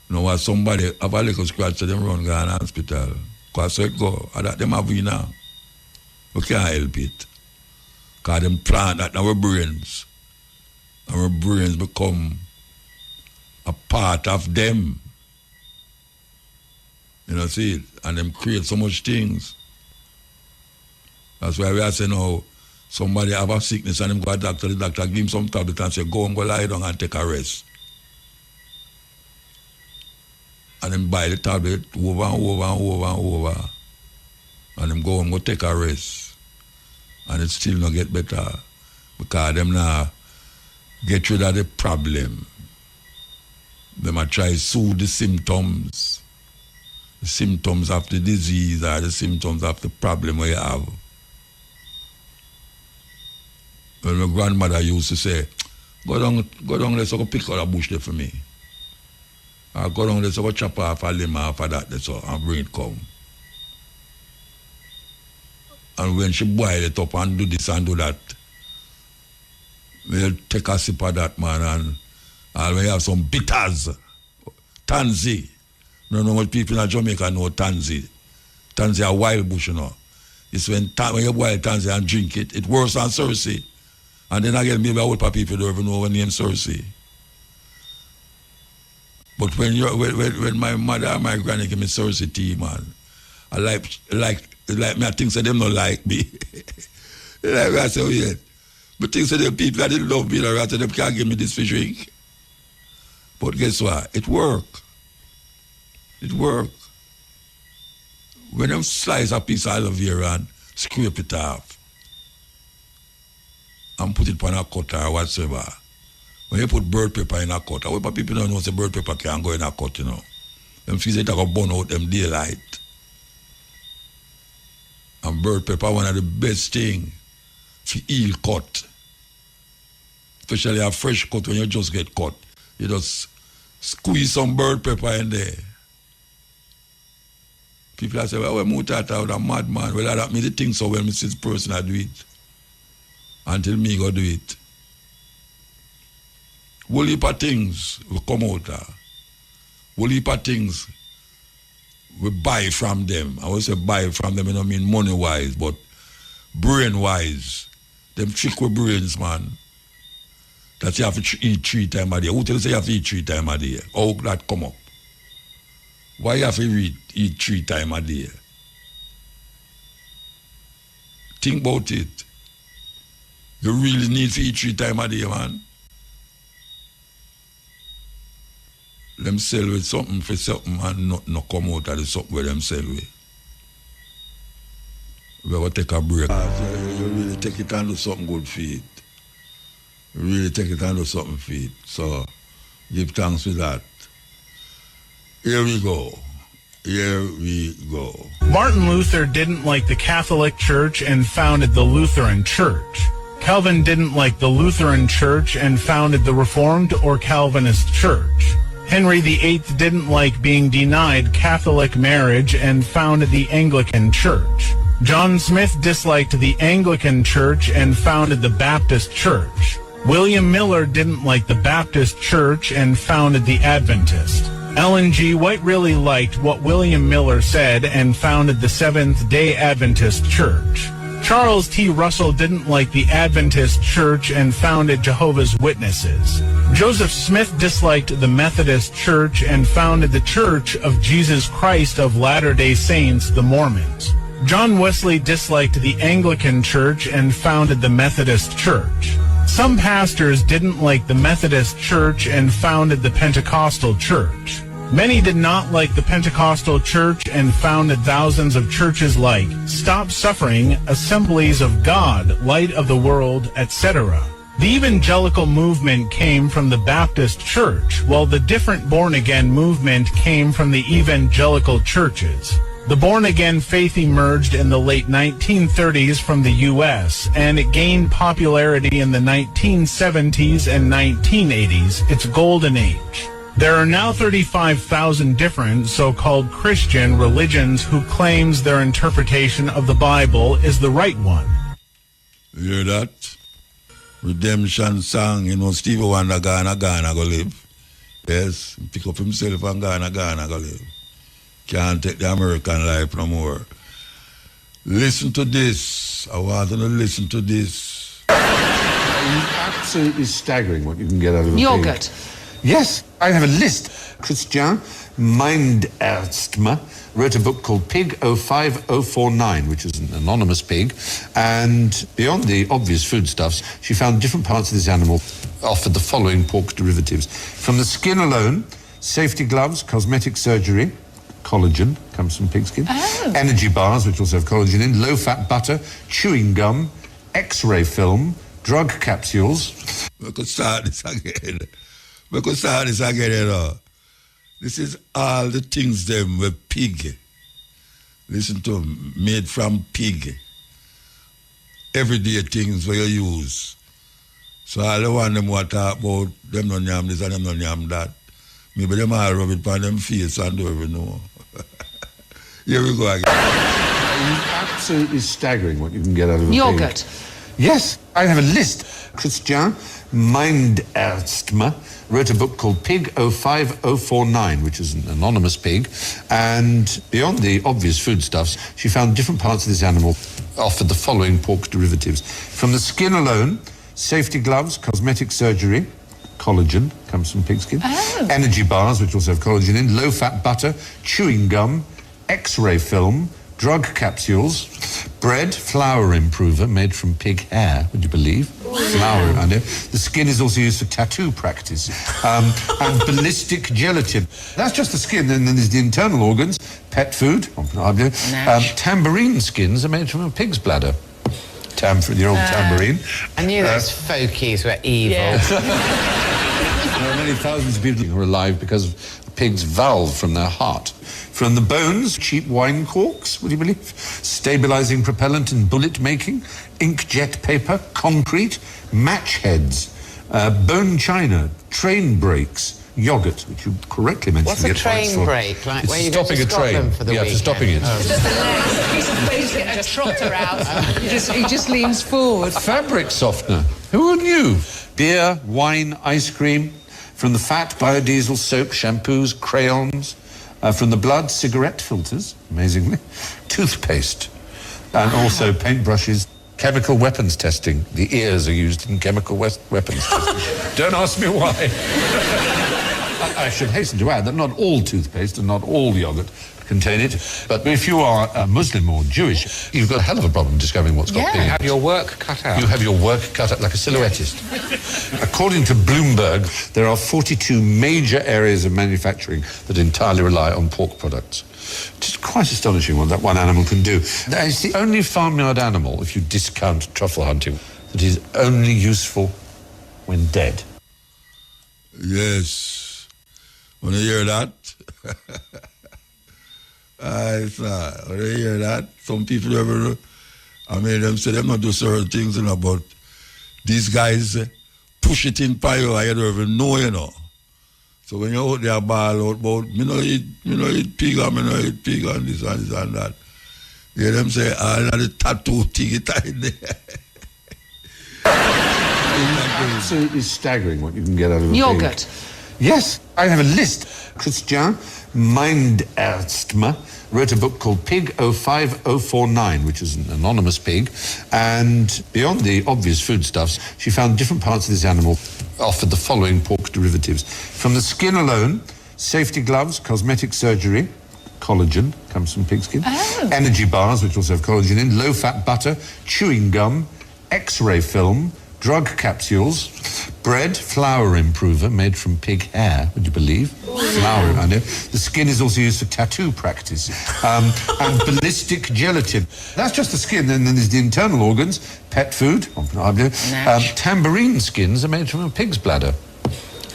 You know what, somebody have a little scratch, so them run go to hospital. Because so it go, and that them have we now. We can't help it. Because them plant that in our brains. Our brains become a part of them. You know, see it? And them create so much things. That's why we are saying now, somebody have a sickness and them go to the doctor give him some tablet and say, go and go lie down and take a rest. and him buy the tablet over and over and over and over. And him go and go take a rest. And it still not get better. Because them now get rid of the problem. Them a try soothe the symptoms. The symptoms of the disease or the symptoms of the problem we have. When my grandmother used to say, go down, let's go pick out a bush there for me. Or go down, let's go chop off a limb off of that, so, and bring it come. And when she boil it up and do this and do that, we'll take a sip of that, man, and we have some bitters. Tansy. No know what people in Jamaica know tansy. Tansy a wild bush, you know. It's when you boil tansy and drink it, it works than Cersei. And then again, maybe old people don't even know the name Cersei. But when my mother and my granny give me Cersei tea, man, I like me, I think so them not like me. Like I say, oh yeah. But things so them people that didn't love me, right, so them can't give me this fish drink. But guess what? It work. It work. When them slice a piece of aloe vera and scrape it off and put it on a cutter or whatsoever. When you put bird pepper in a cutter, what people don't know say bird pepper can't go in a cut, you know. Them feel like a burn out them daylight. And bird pepper one of the best thing for heal cut. Especially a fresh cut when you just get cut. You just squeeze some bird pepper in there. People say, well, Mutata was a madman. Well, that means the thing so well, Mrs. Person I do it. Until me go do it. Whole heap of things will come out. Whole heap of things we buy from them. I will say buy from them, I don't mean money-wise, but brain-wise. Them trick with brains, man. That you have to eat 3 times a day. Who tell you say you have to eat 3 times a day? How that come up? Why you have to eat 3 times a day? Think about it. You really need to eat 3 times a day, man. Them sell with something for something and not come out of the something where them sell with. We will take a break. You really take it and do something good for it. You really take it and do something for it. So, give thanks for that. Here we go. Here we go. Martin Luther didn't like the Catholic Church and founded the Lutheran Church. Calvin didn't like the Lutheran Church and founded the Reformed or Calvinist Church. Henry VIII didn't like being denied Catholic marriage and founded the Anglican Church. John Smith disliked the Anglican Church and founded the Baptist Church. William Miller didn't like the Baptist Church and founded the Adventist. Ellen G. White really liked what William Miller said and founded the Seventh-day Adventist Church. Charles T. Russell didn't like the Adventist Church and founded Jehovah's Witnesses. Joseph Smith disliked the Methodist Church and founded the Church of Jesus Christ of Latter-day Saints, the Mormons. John Wesley disliked the Anglican Church and founded the Methodist Church. Some pastors didn't like the Methodist Church and founded the Pentecostal Church. Many did not like the Pentecostal Church and founded thousands of churches like Stop Suffering, Assemblies of God, Light of the World, etc. The evangelical movement came from the Baptist Church, while the different born-again movement came from the evangelical churches. The born-again faith emerged in the late 1930s from the U.S., and it gained popularity in the 1970s and 1980s, its golden age. There are now 35,000 different so-called Christian religions who claims their interpretation of the Bible is the right one. You hear that? Redemption song, you know, Stevie Wonder Ghana go live. Yes, pick up himself and Ghana go live. Can't take the American life no more. Listen to this. I want you to listen to this. It's absolutely staggering what you can get out of a Yogurt. pig. Yes, I have a list. Christian Minderstma wrote a book called Pig 05049, which is an anonymous pig. And beyond the obvious foodstuffs, she found different parts of this animal offered the following pork derivatives. From the skin alone, safety gloves, cosmetic surgery, collagen, comes from pigskin, energy bars, which also have collagen in, low-fat butter, chewing gum, X-ray film, drug capsules. We could start this again. You know. This is all the things them with pig. Listen to 'em, made from pig. Everyday things where you use. So all the one them what talk about them no yam this and them no yam that. Maybe them all rub it on them face and don't even know. Here we go again. Absolutely staggering what you can get out of a Yogurt. pig. Yes, I have a list. Christian Mindersma wrote a book called Pig 05049, which is an anonymous pig, and beyond the obvious foodstuffs, she found different parts of this animal offered the following pork derivatives. From the skin alone, safety gloves, cosmetic surgery, collagen, comes from pigskin, energy bars, which also have collagen in, low-fat butter, chewing gum, X-ray film, drug capsules, bread, flour improver made from pig hair, would you believe? Flour, I know. The skin is also used for tattoo practice. And ballistic gelatin. That's just the skin, and then there's the internal organs, pet food, tambourine skins are made from a pig's bladder. The old tambourine. I knew those folkies were evil. There are many thousands of people who are alive because of a pig's valve from their heart. From the bones, cheap wine corks, would you believe? Stabilizing propellant in bullet making, inkjet paper, concrete, match heads, bone china, train brakes, yogurt, which you correctly mentioned. What's a train brake? Like it's where you go to Scotland for the weekend? for stopping it. A trotter out. He just leans forward. Fabric softener. Who knew? Beer, wine, ice cream. From the fat, biodiesel, soap, shampoos, crayons. From the blood, cigarette filters, amazingly. Toothpaste. And also paintbrushes. Chemical weapons testing. The ears are used in chemical weapons testing. Don't ask me why. I should hasten to add that not all toothpaste and not all yogurt contain it. But if you are a Muslim or Jewish, you've got a hell of a problem discovering what's got in it. You have your work cut out. You have your work cut out like a silhouettist. According to Bloomberg, there are 42 major areas of manufacturing that entirely rely on pork products. It's quite astonishing what that one animal can do. It's the only farmyard animal, if you discount truffle hunting, that is only useful when dead. Yes. When you hear that, when you hear that, some people ever, them say them not do certain things, but these guys push it in pile, I don't even know, So when you out there ball out about, me no eat pig and me no eat pig and this and that. You hear them say, the tattoo thing it in there. Absolutely staggering what you can get out of a Yogurt. pig. Yes, I have a list. Christian Mindersma wrote a book called Pig 05049, which is an anonymous pig, and beyond the obvious foodstuffs, she found different parts of this animal offered the following pork derivatives. From the skin alone, safety gloves, cosmetic surgery, collagen, comes from pigskin, energy bars, which also have collagen in, low-fat butter, chewing gum, X-ray film, drug capsules, bread, flour improver made from pig hair, would you believe? Flour, I know. The skin is also used for tattoo practice. And ballistic gelatin. That's just the skin, and then there's the internal organs, pet food, tambourine skins are made from a pig's bladder.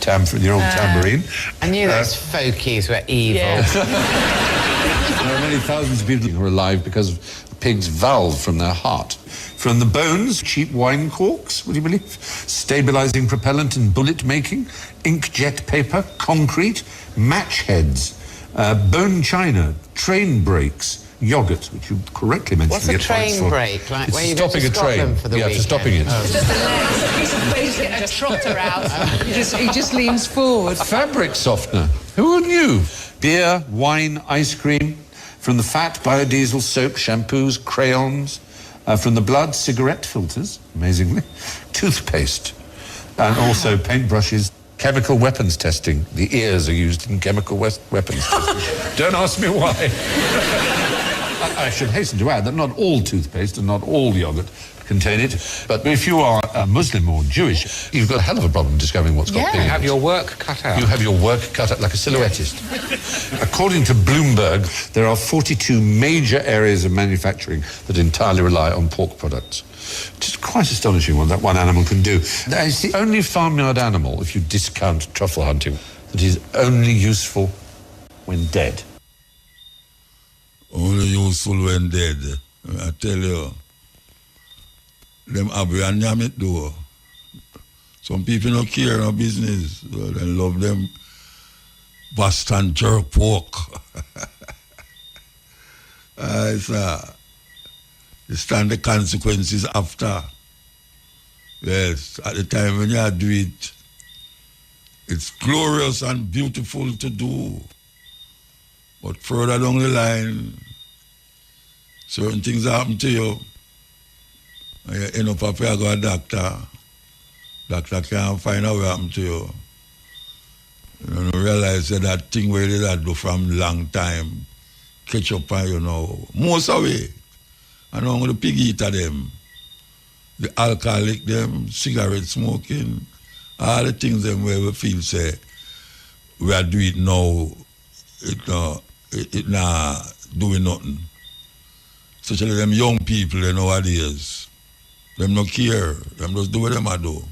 The old tambourine. I knew those folkies were evil. There are many thousands of people who are alive because of a pig's valve from their heart. From the bones, cheap wine corks, would you believe? Stabilizing propellant in bullet making, inkjet paper, concrete, match heads, bone china, train brakes, yogurt, which you correctly mentioned. What's a train brake? Like where you go to Scotland for the weekend? For stopping it. A trotter out. He just leans forward. Fabric softener. Who knew? Beer, wine, ice cream. From the fat, biodiesel, soap, shampoos, crayons. From the blood, cigarette filters, amazingly. Toothpaste. And also paintbrushes. Chemical weapons testing. The ears are used in chemical weapons testing. Don't ask me why. I should hasten to add that not all toothpaste and not all yogurt contain it, but if you are a Muslim or Jewish, you've got a hell of a problem discovering what's got pig in it. You have your work cut out. You have your work cut out like a silhouettist. According to Bloomberg, there are 42 major areas of manufacturing that entirely rely on pork products. It's quite astonishing what that one animal can do. It's the only farmyard animal, if you discount truffle hunting, that is only useful when dead. Only useful when dead. I tell you. Them have and yam it though. Some people don't care no business. They love them Boston jerk pork. You stand the consequences after. Yes, at the time when you do it, it's glorious and beautiful to do. But further down the line, certain things happen to you. And you end up have to go to a doctor. Doctor can't find out what happened to you. You don't realize that thing where they had do from long time catch up on you now. Most of it. And only the pig eater them. The alcoholic them, cigarette smoking, all the things them where we feel say we are doing it now, it not doing nothing. Especially them young people nowadays. Them no care. Them just do what them do.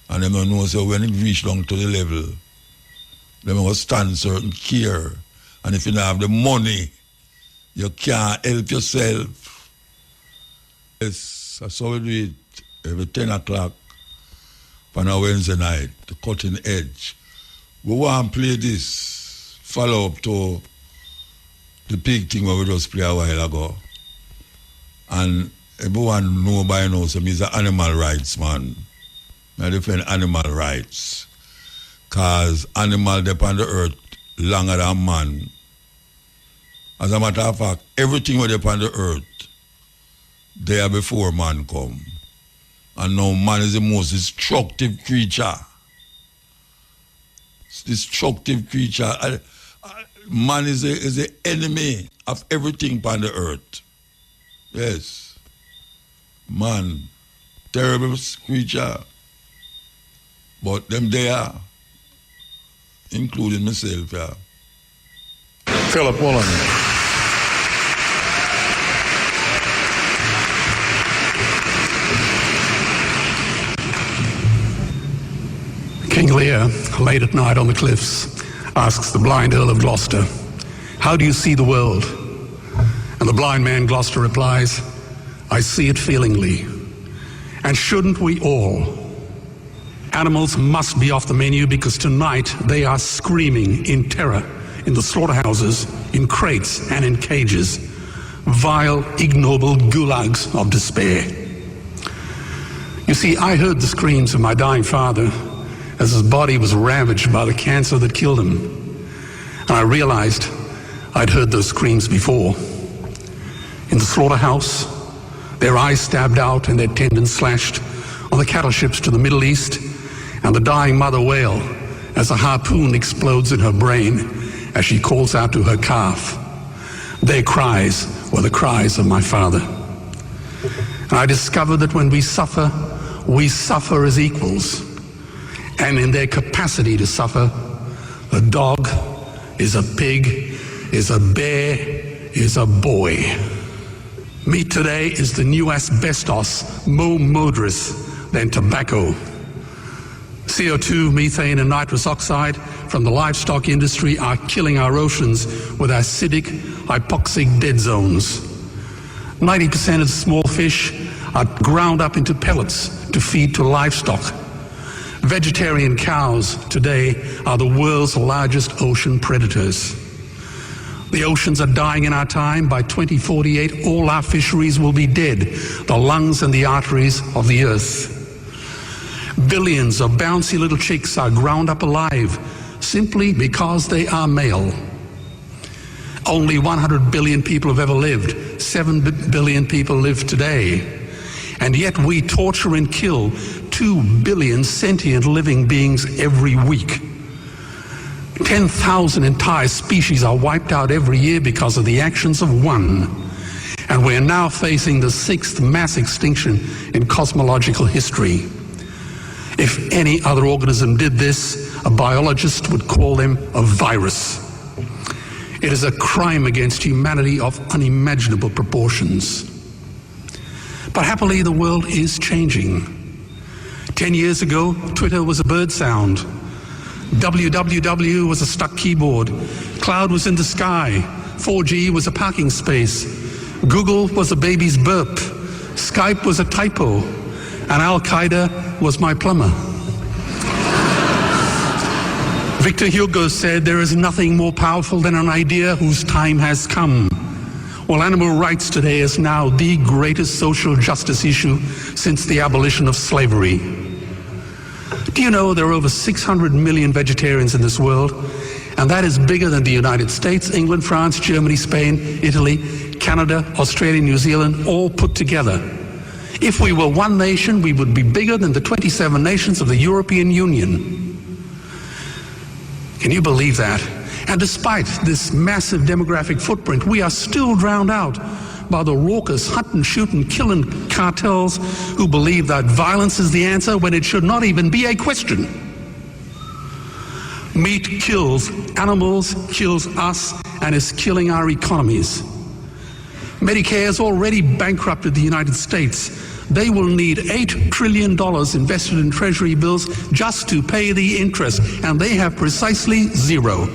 And them don't know so when it reach down to the level, them must stand certain care. And if you don't have the money, you can't help yourself. Yes, that's how we do it every 10 o'clock on a Wednesday night, the cutting edge. We want to play this follow up to the pig thing where we just play a while ago. And everyone know by now, so he's an animal rights man. I defend animal rights. Because animal depend on the earth longer than man. As a matter of fact, everything that depend on the earth, there before man come. And now man is the most destructive creature. Destructive creature. Man is the enemy of everything upon the earth. Yes. Man, terrible creature. But them there, including myself, yeah. Philip Woolen. King Lear, late at night on the cliffs, asks the blind Earl of Gloucester, "How do you see the world?" And the blind man Gloucester replies, "I see it feelingly. And shouldn't we all? Animals must be off the menu because tonight they are screaming in terror in the slaughterhouses, in crates and in cages, vile, ignoble gulags of despair." You see, I heard the screams of my dying father as his body was ravaged by the cancer that killed him. And I realized I'd heard those screams before. In the slaughterhouse, their eyes stabbed out and their tendons slashed, on the cattle ships to the Middle East, and the dying mother wail as a harpoon explodes in her brain as she calls out to her calf. Their cries were the cries of my father. And I discovered that when we suffer as equals. And in their capacity to suffer, a dog is a pig, is a bear, is a boy. Meat today is the new asbestos, more murderous than tobacco. CO2, methane and nitrous oxide from the livestock industry are killing our oceans with acidic, hypoxic dead zones. 90% of small fish are ground up into pellets to feed to livestock. Vegetarian cows today are the world's largest ocean predators. The oceans are dying in our time. By 2048, all our fisheries will be dead, the lungs and the arteries of the earth. Billions of bouncy little chicks are ground up alive simply because they are male. Only 100 billion people have ever lived. 7 billion people live today. And yet we torture and kill 2 billion sentient living beings every week. 10,000 entire species are wiped out every year because of the actions of one. And we're now facing the 6th mass extinction in cosmological history. If any other organism did this, a biologist would call them a virus. It is a crime against humanity of unimaginable proportions. But happily, the world is changing. 10 years ago, Twitter was a bird sound. www was a stuck keyboard. Cloud was in the sky. 4G was a parking space. Google was a baby's burp. Skype was a typo. And Al-Qaeda was my plumber. Victor Hugo said, "There is nothing more powerful than an idea whose time has come." Well, animal rights today is now the greatest social justice issue since the abolition of slavery. Do you know there are over 600 million vegetarians in this world? And that is bigger than the United States, England, France, Germany, Spain, Italy, Canada, Australia, New Zealand, all put together. If we were one nation, we would be bigger than the 27 nations of the European Union. Can you believe that? And despite this massive demographic footprint, we are still drowned out by the raucous hunt and shoot and killing cartels who believe that violence is the answer when it should not even be a question. Meat kills animals, kills us, and is killing our economies. Medicare has already bankrupted the United States. They will need $8 trillion invested in treasury bills just to pay the interest, and they have precisely zero.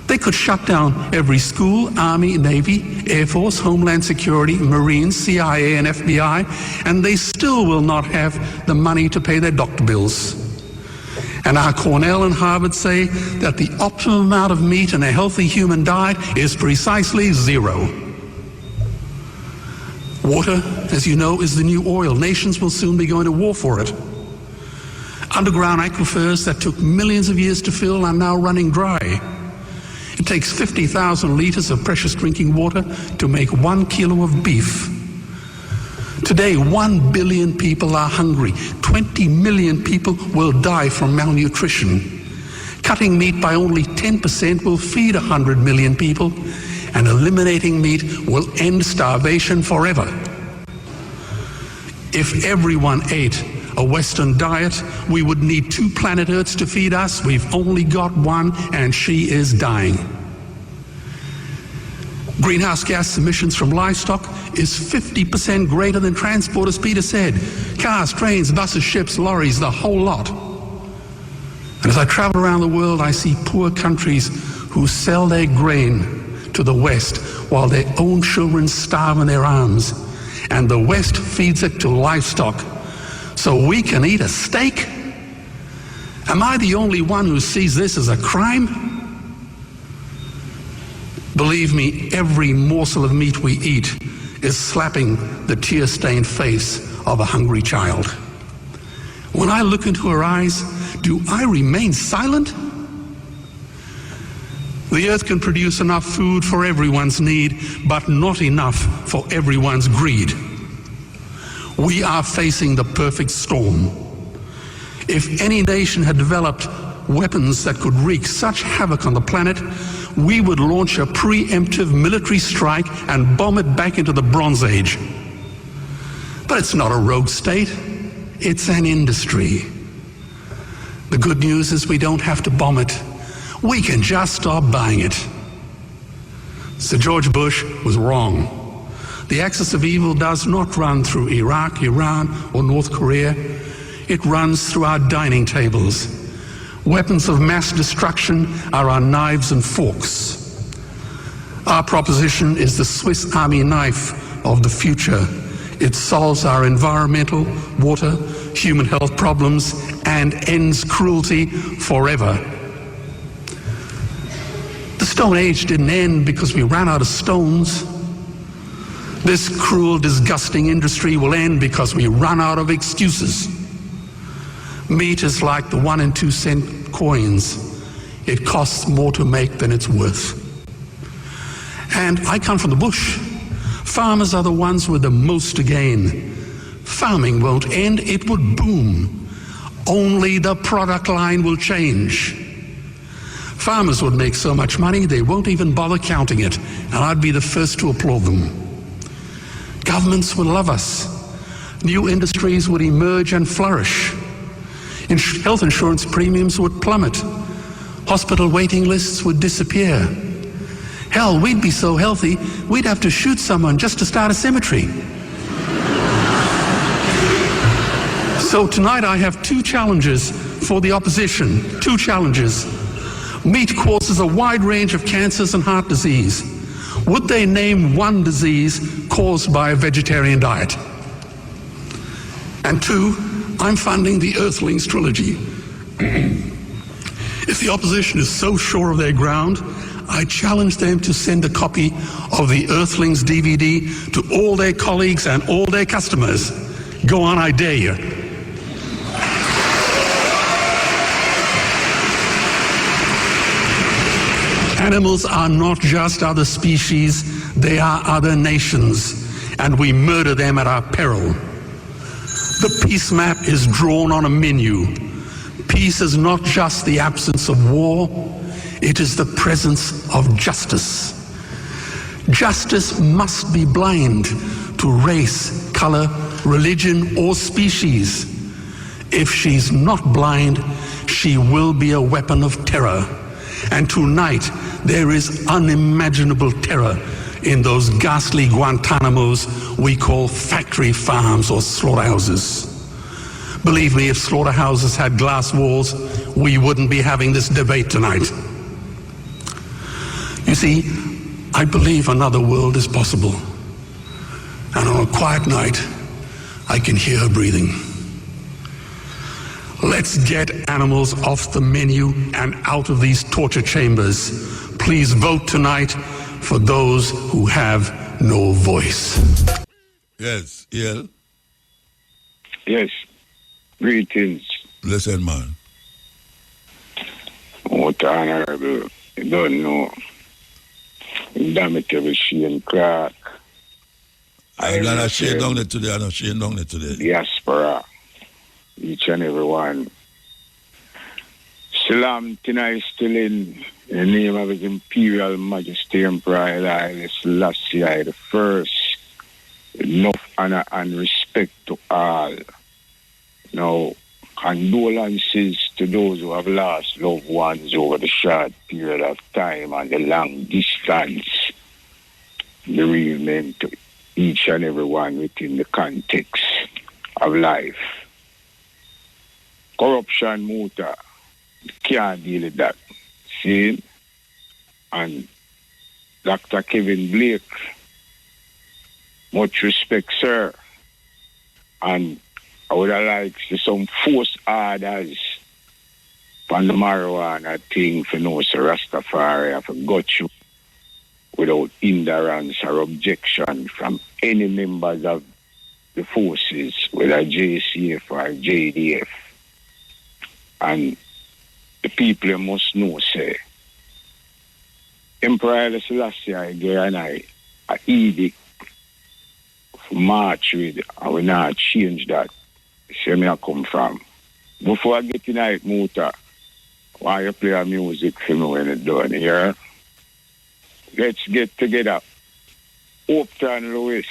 They could shut down every school, Army, Navy, Air Force, Homeland Security, Marines, CIA, and FBI, and they still will not have the money to pay their doctor bills. And our Cornell and Harvard say that the optimum amount of meat in a healthy human diet is precisely zero. Water, as you know, is the new oil. Nations will soon be going to war for it. Underground aquifers that took millions of years to fill are now running dry. It takes 50,000 liters of precious drinking water to make 1 kilo of beef. Today, 1 billion people are hungry. 20 million people will die from malnutrition. Cutting meat by only 10% will feed 100 million people, and eliminating meat will end starvation forever. If everyone ate a Western diet, we would need 2 planet Earths to feed us. We've only got one, and she is dying. Greenhouse gas emissions from livestock is 50% greater than transport, as Peter said. Cars, trains, buses, ships, lorries, the whole lot. And as I travel around the world, I see poor countries who sell their grain to the West while their own children starve in their arms. And the West feeds it to livestock so we can eat a steak? Am I the only one who sees this as a crime? Believe me, every morsel of meat we eat is slapping the tear-stained face of a hungry child. When I look into her eyes, do I remain silent? The earth can produce enough food for everyone's need, but not enough for everyone's greed. We are facing the perfect storm. If any nation had developed weapons that could wreak such havoc on the planet, we would launch a preemptive military strike and bomb it back into the Bronze Age. But it's not a rogue state, it's an industry. The good news is we don't have to bomb it. We can just stop buying it. Sir George Bush was wrong. The axis of evil does not run through Iraq, Iran, or North Korea. It runs through our dining tables. Weapons of mass destruction are our knives and forks. Our proposition is the Swiss Army knife of the future. It solves our environmental, water, human health problems and ends cruelty forever. The Stone Age didn't end because we ran out of stones. This cruel, disgusting industry will end because we run out of excuses. Meat is like the 1 and 2 cent coins. It costs more to make than it's worth. And I come from the bush. Farmers are the ones with the most to gain. Farming won't end, it would boom. Only the product line will change. Farmers would make so much money they won't even bother counting it, and I'd be the first to applaud them. Governments would love us. New industries would emerge and flourish. Health insurance premiums would plummet. Hospital waiting lists would disappear. Hell, we'd be so healthy, we'd have to shoot someone just to start a cemetery. So tonight I have two challenges for the opposition. Two challenges. Meat causes a wide range of cancers and heart disease. Would they name one disease caused by a vegetarian diet? And two, I'm funding the Earthlings trilogy. If the opposition is so sure of their ground, I challenge them to send a copy of the Earthlings DVD to all their colleagues and all their customers. Go on, I dare you. Animals are not just other species, they are other nations, and we murder them at our peril. The peace map is drawn on a menu. Peace is not just the absence of war, it is the presence of justice. Justice must be blind to race, color, religion, or species. If she's not blind, she will be a weapon of terror. And tonight, there is unimaginable terror in those ghastly Guantanamos we call factory farms or slaughterhouses. Believe me, if slaughterhouses had glass walls, we wouldn't be having this debate tonight. You see, I believe another world is possible. And on a quiet night, I can hear her breathing. Let's get animals off the menu and out of these torture chambers. Please vote tonight for those who have no voice. Yes, yeah. Yes. Greetings. Listen, man. What honorable, you don't know. Indomitable Shane Clark. I'm not Shane down there today, I'm not Shane down there today. Diaspora. Each and every one. Salam tonight still in the name of His Imperial Majesty Emperor Haile Selassie I the First. Enough honor and respect to all. Now, condolences to those who have lost loved ones over the short period of time and the long distance. Bereavement to each and every one within the context of life. Corruption, Muta, can't deal with that. See? And Dr. Kevin Blake, much respect, sir. And I would have liked to see some forced orders on the marijuana thing for no sir Rastafari. I forgot you without hindrance or objection from any members of the forces, whether JCF or JDF. And the people must know, say, Emperor Haile Selassie I and I edict for March with, I will not change that. See me I come from. Before I get tonight, Muta, why you play a music for me when it's done here? Let's get together. Uptown Louis.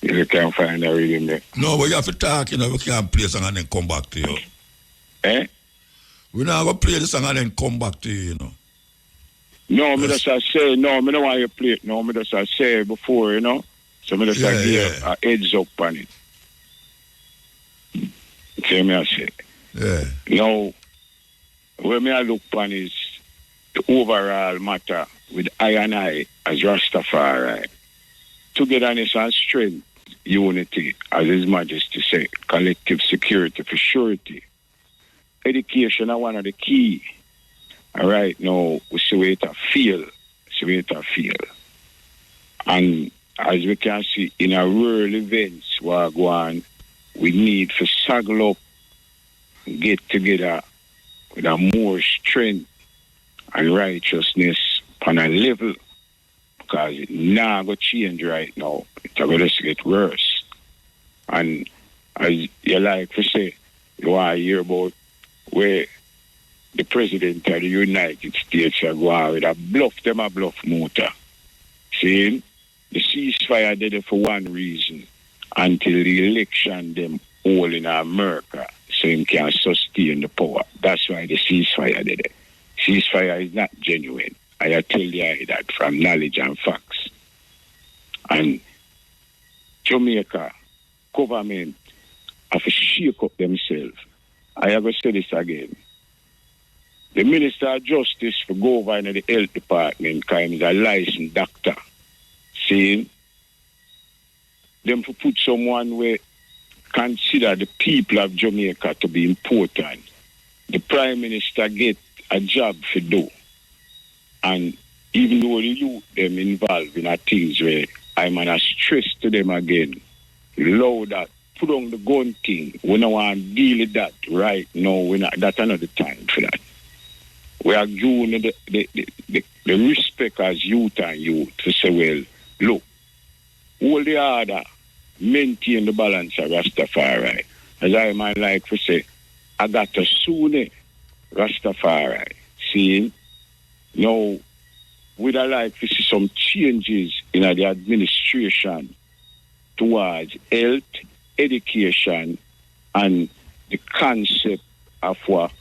You can't find a rhythm there. No, but you have to talk, you know, we can't play a song and then come back to you. Eh? We're not going to play the song and then come back to you, you know. No, me just say, no, me don't want you to play it. No, me just say before, you know. So me just give a heads up on it. See me I say. Yeah. Now, where me I look on is the overall matter with I and I as Rastafari. Togetherness and strength, unity, as His Majesty say, collective security for surety. Education is one of the key. All right, now we see it feel. And as we can see in our rural events where go on, we need to saddle up, get together with a more strength and righteousness on a level, because it not going to change right now. It's going to get worse. And as you like to say, you want to hear about where the President of the United States are going with a bluff, them a bluff motor. Saying the ceasefire did it for one reason, until the election them all in America, so him can sustain the power. That's why the ceasefire did it. Ceasefire is not genuine. I tell you that from knowledge and facts. And Jamaica government have to shake up themselves. I have to say this again. The Minister of Justice for go over in the health department, because he's a licensed doctor, saying them to put someone where consider the people of Jamaica to be important. The Prime Minister get a job for do. And even though the youth them involved in things where I'm gonna stress to them again, low that, put on the gun thing. We don't want to deal with that right now. We not, that's another time for that. We are giving the respect as youth and youth to say, well, look, all the other maintain the balance of Rastafari. As I might like to say, I got to soon Rastafari. See, now, we'd like to see some changes in the administration towards health, education, and the concept of what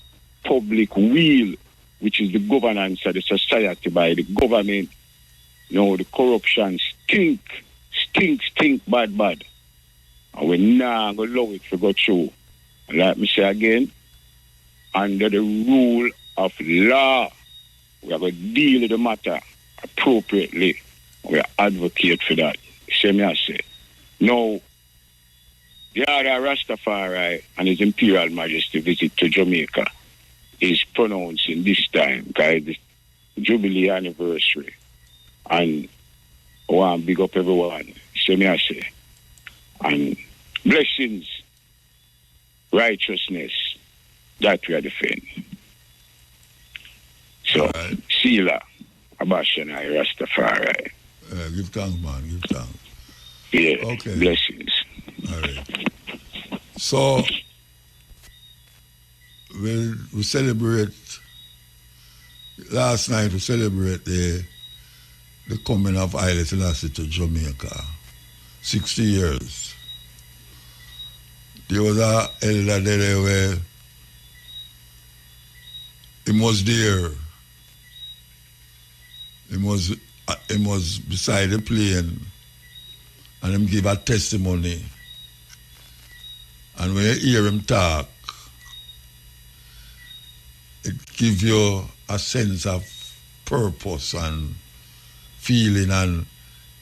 public will, which is the governance of the society by the government. You know, the corruption stink, bad. And we're not going to allow it to go through. And like me say again, under the rule of law, we are going to deal with the matter appropriately. We are advocate for that. See me I say. Now, the other Rastafari and His Imperial Majesty visit to Jamaica is pronouncing this time because it's the Jubilee anniversary. And I want to big up everyone. See me I say. And blessings, righteousness, that we are defending. So, right. Sila, Abashanai, Rastafari. Give thanks, man. Give thanks. Yeah, okay. Blessings. All right. So, we celebrate, last night we celebrate the coming of Haile Selassie to Jamaica. 60 years. There was a elder there where he was there. He was beside the plane and him give a testimony. And when you hear him talk, it gives you a sense of purpose and feeling. And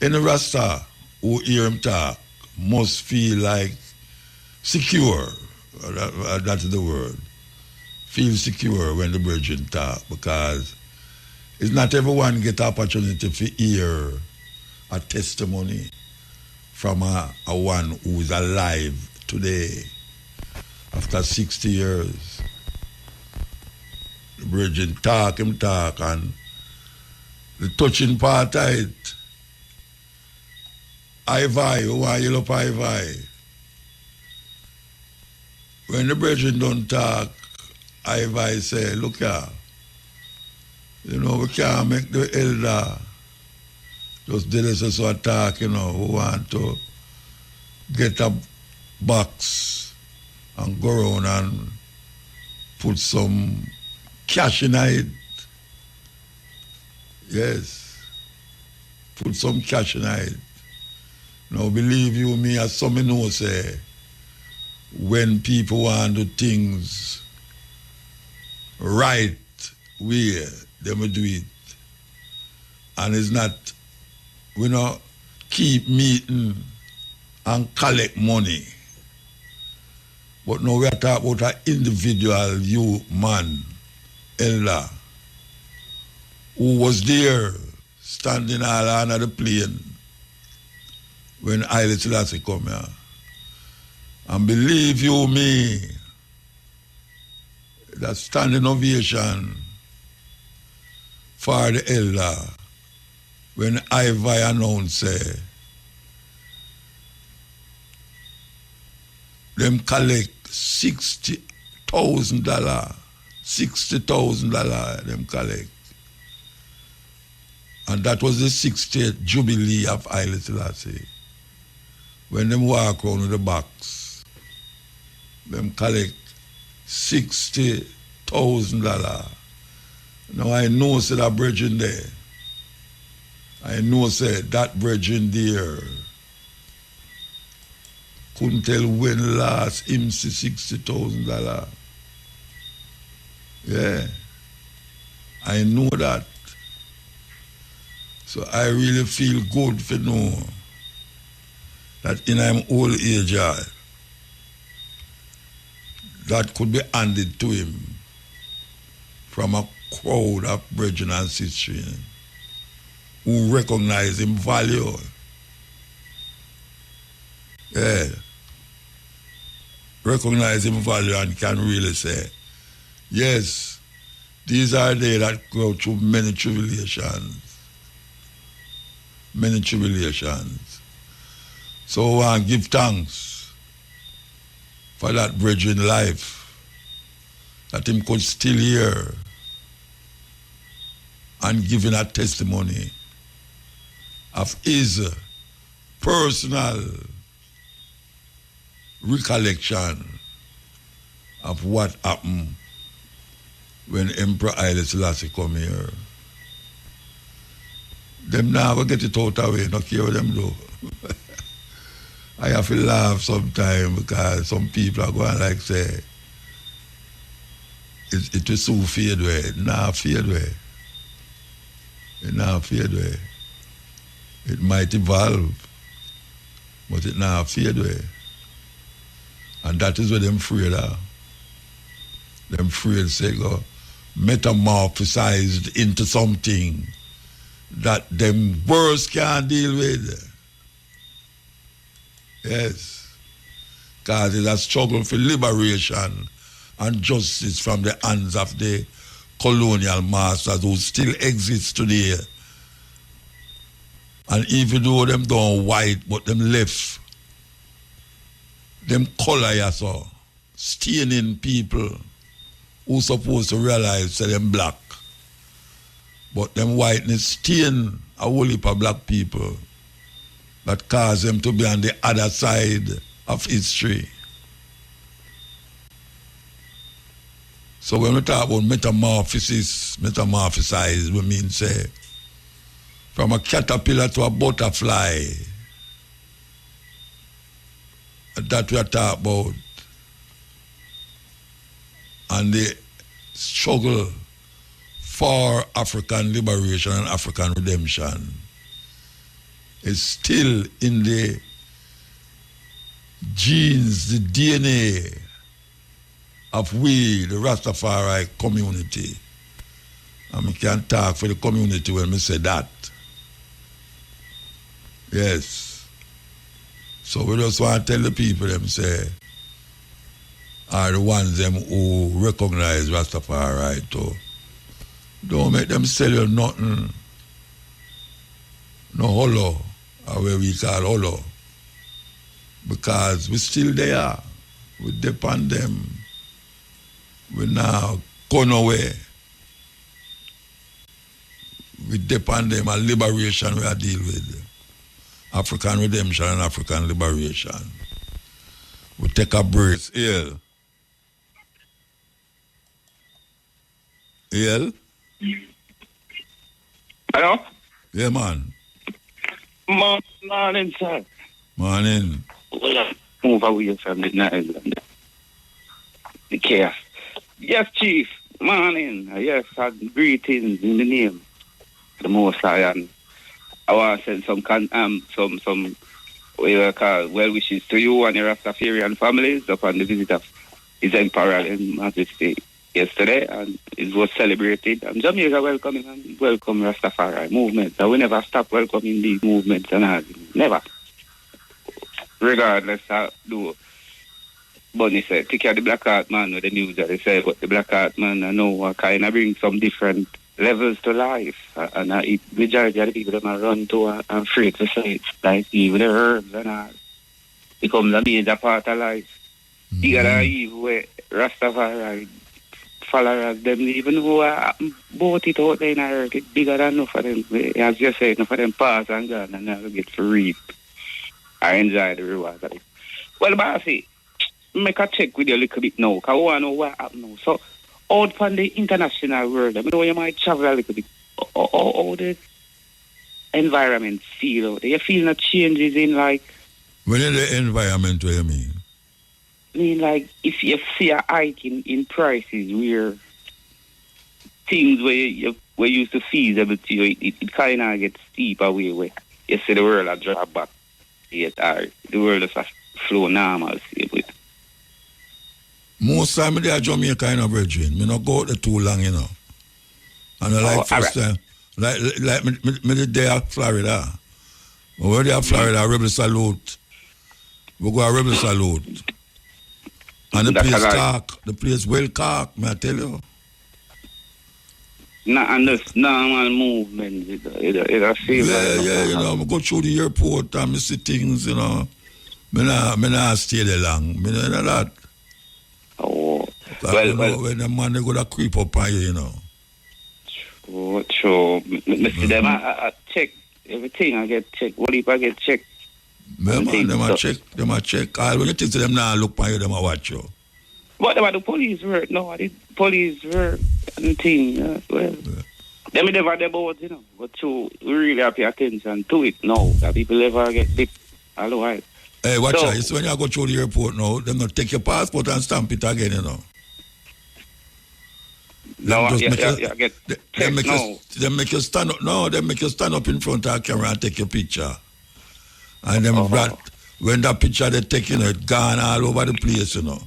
any Rasta who hear him talk must feel like secure. That's the word. Feel secure when the Virgin talk, because it's not everyone get the opportunity to hear a testimony from a one who is alive today after 60 years. The Virgin talk, and the touching part of it, I-Vi, who are you up I-Vi? When the Virgin don't talk, I-Vi say, look here, you know, we can't make the elder just did us so attack, you know, we want to get a box and go around and put some cash in it. Yes. Put some cash in it. Now, believe you me, as some know say, when people want to do things right way, they will do it. And it's not, we not keep meeting and collect money. But now we are talking about an individual you man, elder, who was there standing all under the plane when Haile Selassie come here. And believe you me, that standing ovation for the elder when I-Vi announced them collect $60,000 them collect. And that was the 60th Jubilee of Haile Selassie. When them walk around with the box, them collect $60,000. Now I know say that brethren there. I know say that brethren there couldn't tell when last him see $60,000. Yeah. I know that. So I really feel good for know that in I'm old age that could be handed to him from a crowd of brethren and sisters who recognize him value. Yeah. Recognize him value and can really say, yes, these are they that go through many tribulations. Many tribulations. So I want to give thanks for that brethren life, that him could still hear and giving a testimony of his personal recollection of what happened when Emperor Haile Selassie come here. Them never get it out of way, not care what them do. I have to laugh sometimes because some people are going like say, it will soon fade away. It not fade away. It not fade away. It might evolve, but it not fade away. And that is what them afraid of. Them afraid say go metamorphosized into something that them words can't deal with. Yes. Because it's a struggle for liberation and justice from the hands of the colonial masters who still exist today. And even though them don't white, but them left, them color so staining people who supposed to realize that them black. But them whiteness stain a whole heap of black people that cause them to be on the other side of history. So when we talk about metamorphosize, we mean say, from a caterpillar to a butterfly. That we are talking about. And the struggle for African liberation and African redemption is still in the genes, the DNA of we, the Rastafari community. And we can talk for the community when we say that. Yes. So we just want to tell the people them say, are the ones them who recognize Rastafari too. Don't make them sell you nothing. No hollow, or what we call hollow. Because we still there. We depend them. We now gone away. We depend them on liberation we are deal with. African redemption and African liberation. We take a break. Ill. Ill? Hello? Yeah, man. Morning, sir. Morning. Move away from the noise and the chaos. Yes, Chief. Morning. Yes, greetings in the name of the Most High. And I want to send some well wishes to you and your Rastafarian families upon the visit of His Imperial Majesty yesterday, and it was celebrated. And Jamaica welcome Rastafari movement. So we never stop welcoming these movements and all. Never. Regardless of do Bunny said, take care of the black heart man with the news that they say, but the black heart man I know kind of bring some different levels to life. And it majority of the people that run to and afraid to say it, like even the herbs and all, becomes a major part of life. You gotta even Rastafari followers, them even who are bought it out there in America, it's bigger than enough of them. As you say, enough of them pass and gone and never get to reap. I enjoy the reward of it. Well, bossy, make a check with you a little bit now, because I want to know what happened now. So, out from the international world, I know you might travel a little bit. How the environment feel out there? You feel no changes in, like... When in the environment, what do you mean? I mean, like, if you see a hike in prices where things where you used to feasible to you, it kind of gets steep away where you see the world a drop back. Yet, the world is a flow normal. Most time they are Jamaica in a virgin. I don't go out there too long, you know. And I like first time, like me the day at Florida. When they are Florida, Rebel Salute. We go a Rebel Salute. And the place cock, the place well cock, may I tell you. And this normal movement, it feel yeah, you know, I go through the airport and I see things, you know. I not stay there long. I know that. Oh, well, when the man they go to creep up on you, you know. Sure. I see them, I check everything, I get checked. What if I get checked? Them a check. All when you think to them now look on you, them a watch you. What about the police work? No, the police work and thing. Well, them never about, you know. But you really have to pay attention to it now. That people never get bit. Hello, right? Hey, watch out. So when you go through the airport now, them not take your passport and stamp it again, you know. No, get They make you stand up. No, they make you stand up in front of the camera and take your picture. And then when that picture they take, you know, it gone all over the place, you know.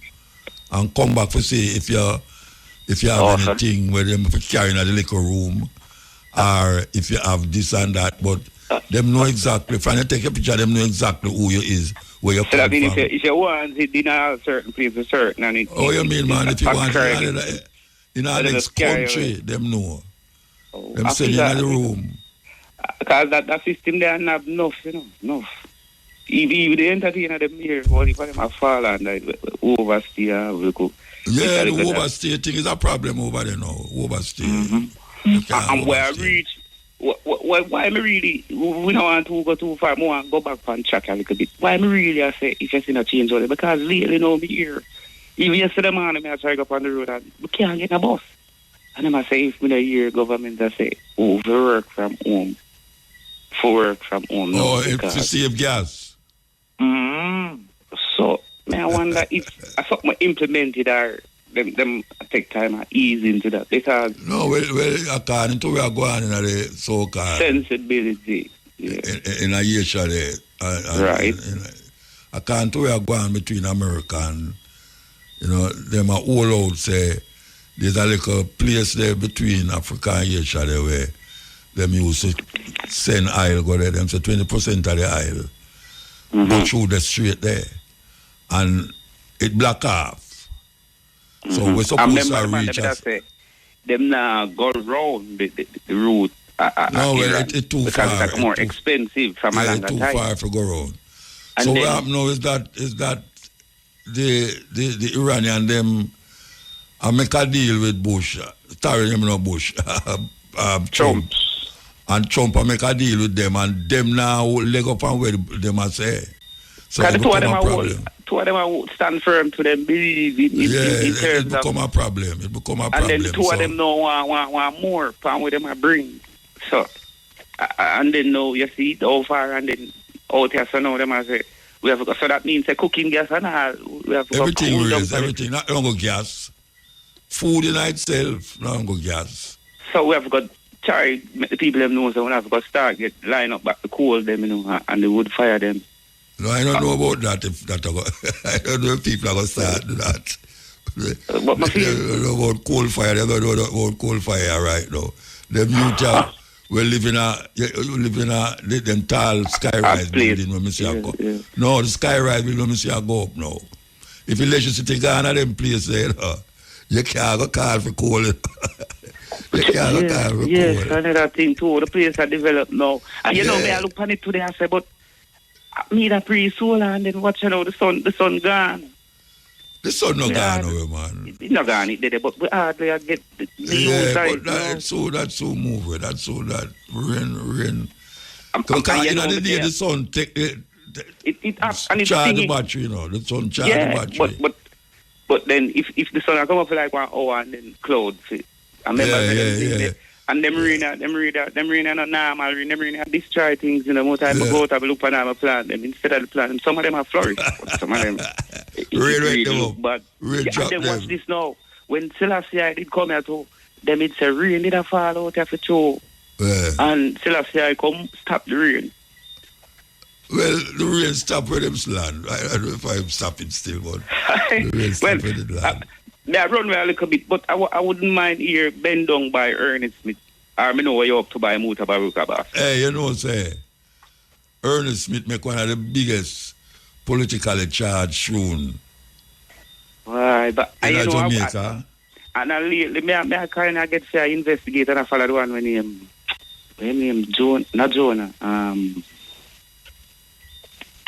And come back to see if you have anything where them carry in the liquor room or if you have this and that. But them know exactly. If you take a picture, them know exactly who you is, where you come from. If you want it in a certain place, a certain and it. Oh, you mean, man? If you want it in our next country, them know. Them send you in the room. Because that system there not enough, you know, enough. If the entertainer them here, what if them have fallen and overstay, yeah, the overstay thing is a problem over there now. Overstay. And where I reach, why me really, we don't want to go too far, we want to go back and chat a little bit. Why me really, I say, if you see no change on it, because lately now me here, even yesterday morning, I try to go up on the road and we can't get a bus. And I say, if me the year government, I say, for work from home. Oh, if to save gas. So, I wonder if I thought I implemented or them take time and ease into that because well, according to where I go on in the so-called sensibility in a year there, right? According to where I go on between America and them are all out say there's a little place there between Africa and Asia there where them used to send oil go there. Them say 20% of the oil go through the street there, and it block off. So we're supposed to reach us. Them now go around the route. No, it's too because far. It's more expensive from a longer too time. Far to go around. And so what happened now is that the Iranian them make a deal with Bush, Bush, Trump. And Trump make a deal with them, and them now leg up and where them are say. So it become a problem. Two of them are stand firm to them believe in terms it become a problem. It become a problem. And then two of them know want more from what them are bring. So and then now you see how far and then out here so now them are say we have to go. So that means the cooking gas and all we have to everything go is everything, not longer gas. Food in itself, not longer gas. So we have got try the people them know so we have to go start get line up back the coal them, and they would fire them. No, I don't know about that. I don't know if people are going to start that. But my they don't know about coal fire. They don't know about coal fire right now. Them youth we live in them tall sky-rise building when we see a go. Yeah. No, the sky-rise building when we see a go up now. If electricity gone at them place there, you can't go call for coal. You can't go call for coal. Yes, another thing too. The place are developed now. And me, I look on it today and say, but me that pre-solar and then watch the sun gone. The sun not gone away, man. It's not gone, it did, but we hardly get the Yeah, side, but that's so moving. That's so that rain. I'm Because you know, the day the sun take and it's charge the battery, you know. The sun charge the battery. But then if the sun come up for like 1 hour and then clouds, I remember and them rain not normal rain, them rain not destroy things, you know. More time I go out have a look at my plant them instead of the plant. Some of them are flourish, but some of them Rain them but up. Rain drop and then them. watch this now. When Selassie did come here too, them it say rain did a fall out of the show. And Selassie come stop the rain. Well, the rain stop where them land. I don't know if I'm stopping still, but the rain stop where them land. I run a little bit, but I wouldn't mind here bend down by Ernest Smith. Or I know where you're up to by Mutabaruka, boss. Hey, you know, say, Ernest Smith make one of the biggest politically charged tune. Right, but in you know, Jamaica. And lately, I kind of get fair investigate and I follow the one when name Jonah.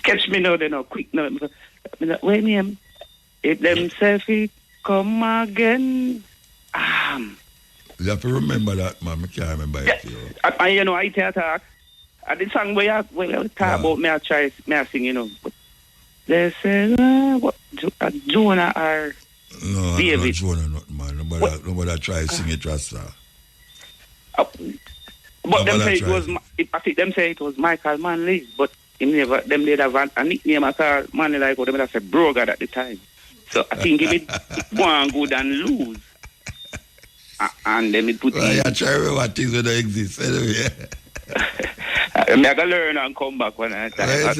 Catch me now, then, quick now. When name, if themself come again. You have to remember that, man. I can't remember it. You know, I talk. And the song where you talk about me, I sing, you know. But they say, what, Jonah or no, David? Not Jonah, not man. Nobody try to sing it, Rasta. But them say them say it was Michael Manley, but him never, them did have a nickname I call Manley like, or them would say Brogan at the time. So I think it go on good and lose. And then it put you try to remember things that don't exist anyway. I'm going to learn and come back when I time.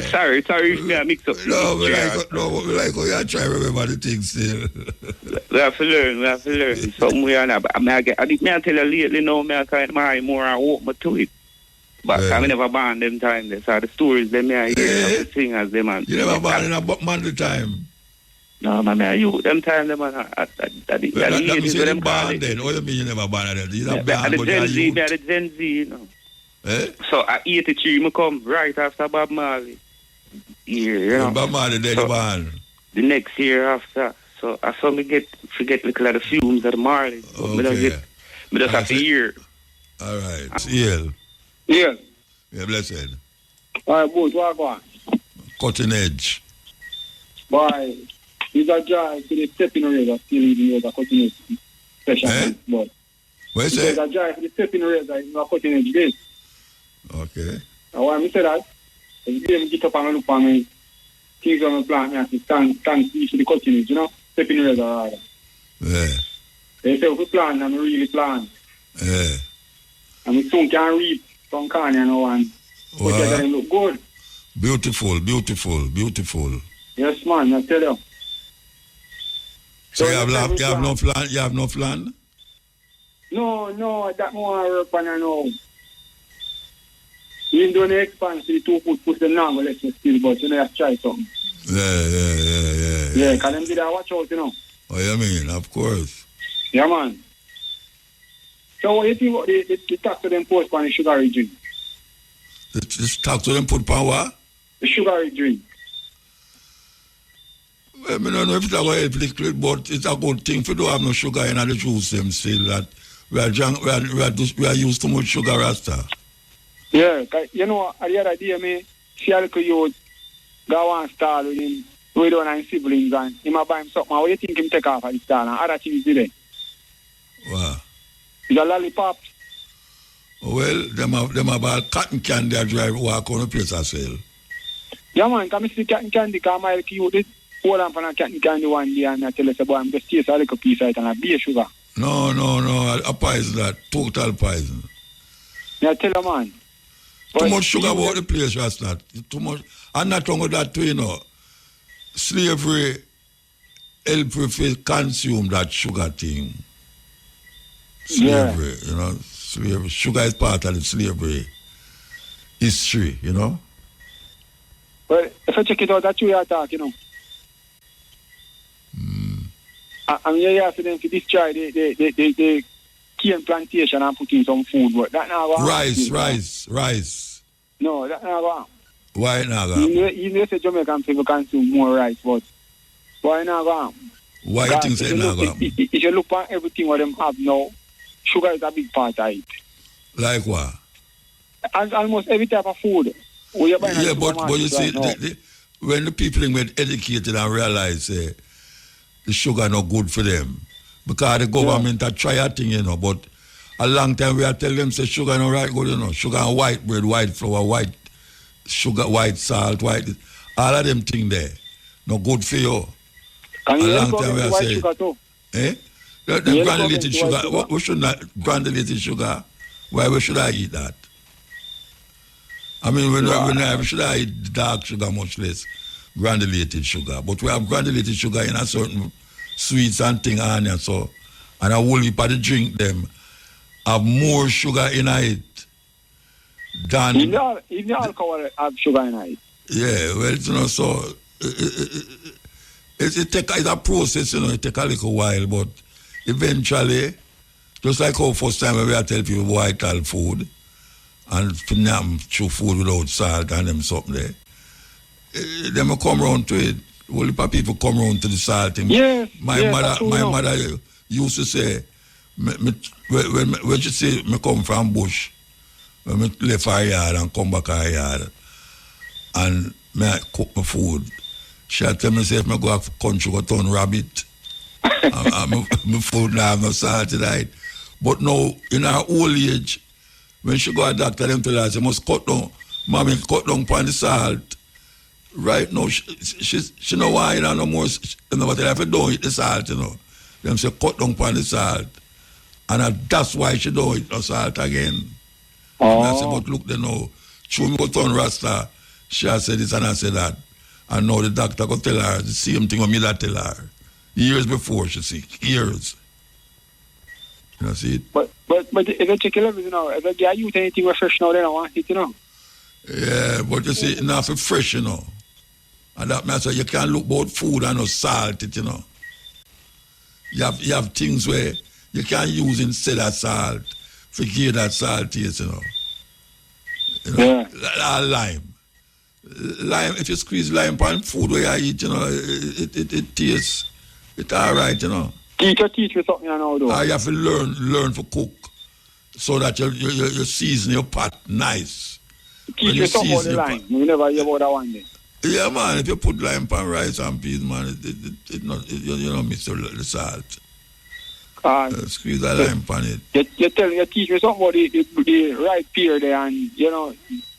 Sorry if I mix up. No, we like how you try to remember the things still. We have to learn. Something we are not. I tell you lately now, I kind of more and walk to it. But I never born them time. So the stories them I hear, the singers them and. You never born in a Monday time. No, man, you them time them and that means you never born then. What do you mean you never born then? You never born, but you're the Gen Z, you know. Eh? So at 83, I come right after Bob Marley. You know. Bob Marley then so, born. The next year after. So I saw me forget little of the fumes of the Marley. So okay. Me just have to hear. All right. Yeah. Yeah. Yeah, blessed. All right, boys, what going? Cutting edge. Boy, he's a drive to the stepping razor, still even the cutting edge special. But what you say? He's a drive to the stepping razor, he's a cutting edge this. Okay. And why I say that? Because he get up and look for me, things on the plant, I have to stand to the cutting edge, you know? Stepping razor, rather. Yeah. They say, if we plan, and we really plan. Yeah. And we soon can read from Kanye now and together and look good. Beautiful. Yes, man, I tell you. So you have no plan? You have no plan? No, that more I work on now. Even though they expand to the 2 foot, put them now, let's just still, but you know, you have to try something. Yeah, because them did that watch out, you know. Oh, you mean, of course. Yeah, man. So what do you think about the tax to them post on the sugary drink? The tax to them put on what? The sugary drink. Well, I don't know if it's going to help little, but it's a good thing for don't have no sugar in the juice them still. That we are used too much sugar, Rasta. Yeah, you know, the other day, me see a little youth go and start with him, with one and siblings, and he might buy him something. What do you think him take off at the start? And other things today? Wow. It's a lollipop. Well, them have a cotton candy I drive walk on the place I sell. Yeah, man, come see cotton candy, because my little youth did hold on for a cotton candy one day, and I tell us, boy, I'm just taste a little piece of it and a beer sugar. No, a poison that, total poison. Yeah, tell you, man. Too much sugar about the place, Rasta. Too much. And not only that too, you know, slavery help you consume that sugar thing. Slavery, you know, slavery. Sugar is part of the slavery history, you know. Well, if I check it out, that's what you're talking, you know. And you have to them to destroy the cane plantation and put in some food, but that now rice. No, that now go on. Why not? You know say Jamaican people consume more rice, but Why not go? Why you think say not go? If you look at everything what them have now, sugar is a big part of it. Like what? And almost every type of food. Yeah, but you see, when the people get educated and realize the sugar not good for them, because the government are try a thing, but a long time we are telling them say sugar not right good, sugar and white bread, white flour, white sugar, white salt, white, all of them things there, not good for you. And a long time we are saying, the granulated sugar, we should not granulated sugar. Why we should I eat that? I mean, we should I eat dark sugar, much less granulated sugar. But we have granulated sugar in a certain sweets and thing on it, so, and a whole heap of the drink them have more sugar in it than... Even the alcohol have sugar in it. Yeah, well, so it's a process, it take a little while, but eventually, just like how first time we are tell people white all food, and chew food without salt and them something there. They will come around to it. All the people come around to the salt thing. Yes, my mother used to say, when she say me come from bush, when me left her yard and come back her yard, and me cook my food, she tell me say if me go out country go turn rabbit, and my food now have no salt in it. But now in her old age, when she go to the doctor, them tell her she must cut down. Mommy, cut down upon the salt. Right now, she know why no more. But if you don't eat the salt, them say cut down upon the salt. And that's why she don't eat the salt again. And I say, but look, they know. She go turn Rasta. She has said this and I said that. And now the doctor go tell her the same thing what me that tell her. Years before, she see. Years. You see it? But if you check your levels, if you use anything with fresh now, they don't want it, Yeah, but you see, not for fresh, And that means you can't look about food and no salt, You have things where you can use instead of salt, forget that salt taste, Yeah. Lime. Lime, if you squeeze lime on food where you eat, it tastes, it's all right, Teach you something now, though. You have to learn to cook so that you season your pot nice. Teach you something about the lime. You never hear about that one then. Yeah, man, if you put lime on rice and peas, man, you don't miss the salt. Squeeze the lime on it. You teach me something about the right pear there and,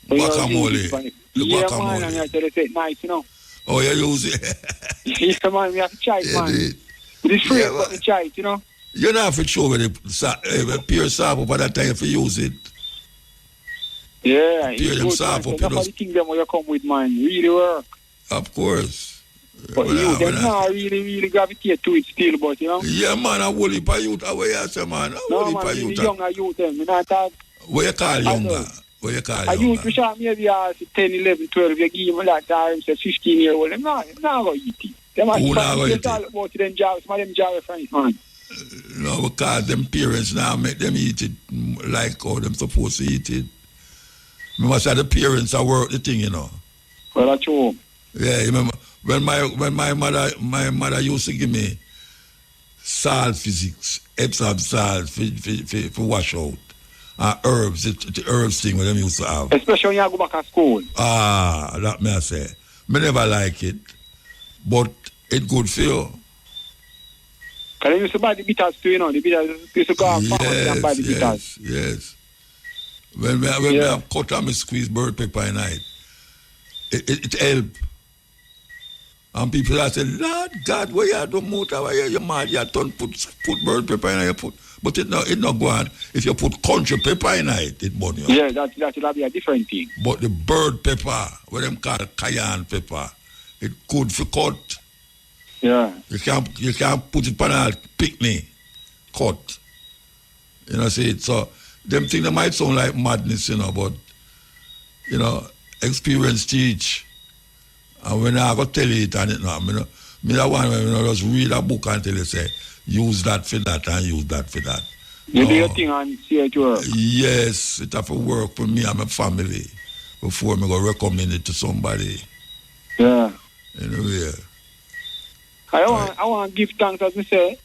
guacamole. Yeah, man, and you tell it nice, Oh, you use it? Yeah, man, we have to try it, man. It's free, but we try it, You don't have to show with the pear sap by that time if you use it. Yeah, pear them sap up. That's the thing them when you come with, man. Really work. Of course. But them not really gravitate to it still, but, Yeah, man, I will leave a youth away, I say, man. No, man, the younger youth, them. You not talk. What you call younger? What you call younger? A youth, we shot maybe 10, 11, 12, you give him that time, say 15-year-old, them not going to eat it. Them who not going to eat it? About them jobs, some of them jobs friends, man. No, because them parents now make them eat it like how them supposed to eat it. You must have the parents that work the thing, Well, that's true. Yeah, you remember when my mother used to give me salt physics, Epsom salt for wash out. Herbs, the herbs thing what them used to have. Especially when you go back to school. That may I say. Me never like it, but it good for you. Because they used to buy the bitters too, the bitters used to go out and buy the bitters. Yes. When we have cut and squeeze bird pepper in it help. And people that say, Lord God, where you do motor, where you mad, you don't put bird pepper in your put. But it not go on. If you put country pepper in it burn you. Yeah, that'll be a different thing. But the bird pepper, what them call cayenne pepper, it good for cut. Yeah. You can't put it on a picnic cut. See it. So them things that might sound like madness, but experience teach. And when I go tell you it and it now, me that one when just read a book and tell you say, use that for that and use that for that. You do your thing and see it work. Yes, it have to work for me and my family before me go recommend it to somebody. Yeah. Anyway. I want to give thanks, as I say,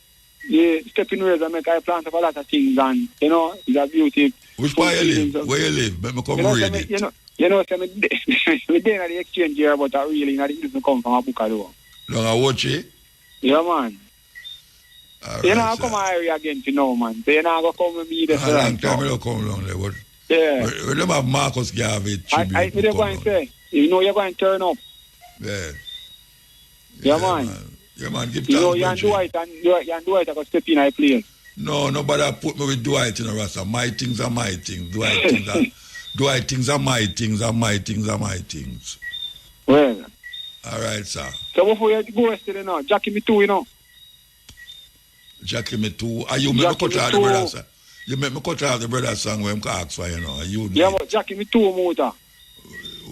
the stepping ways I make I plant up a lot of things, and you know, it's a beauty. Which part you live? Where you live? Let me come read it. You know, we're there at the exchange here, but I really not even come from a book alone. Long I watch it? Yeah, man. All You right, know, I come area again to know, man. So you know, I go come with me there. A long time I don't come along there. But yeah. When them have Marcus Garvey tribute, I they're going to say, you know, you're going to turn up. Yeah. Yeah, man. Yeah, man. Give thanks. You know, you and Dwight, and Dwight, I got step in, I play. No, nobody put me with Dwight in a Rasta. My things are my things. Dwight things are my things, and my things are my things. Well. All right, sir. So before you go yesterday now, Jackie me too, you know. Jackie me too. Are you make me cut out the brother song? You make me cut out the brother song when I ask for, you know. Yeah, but Jackie me too, Muta.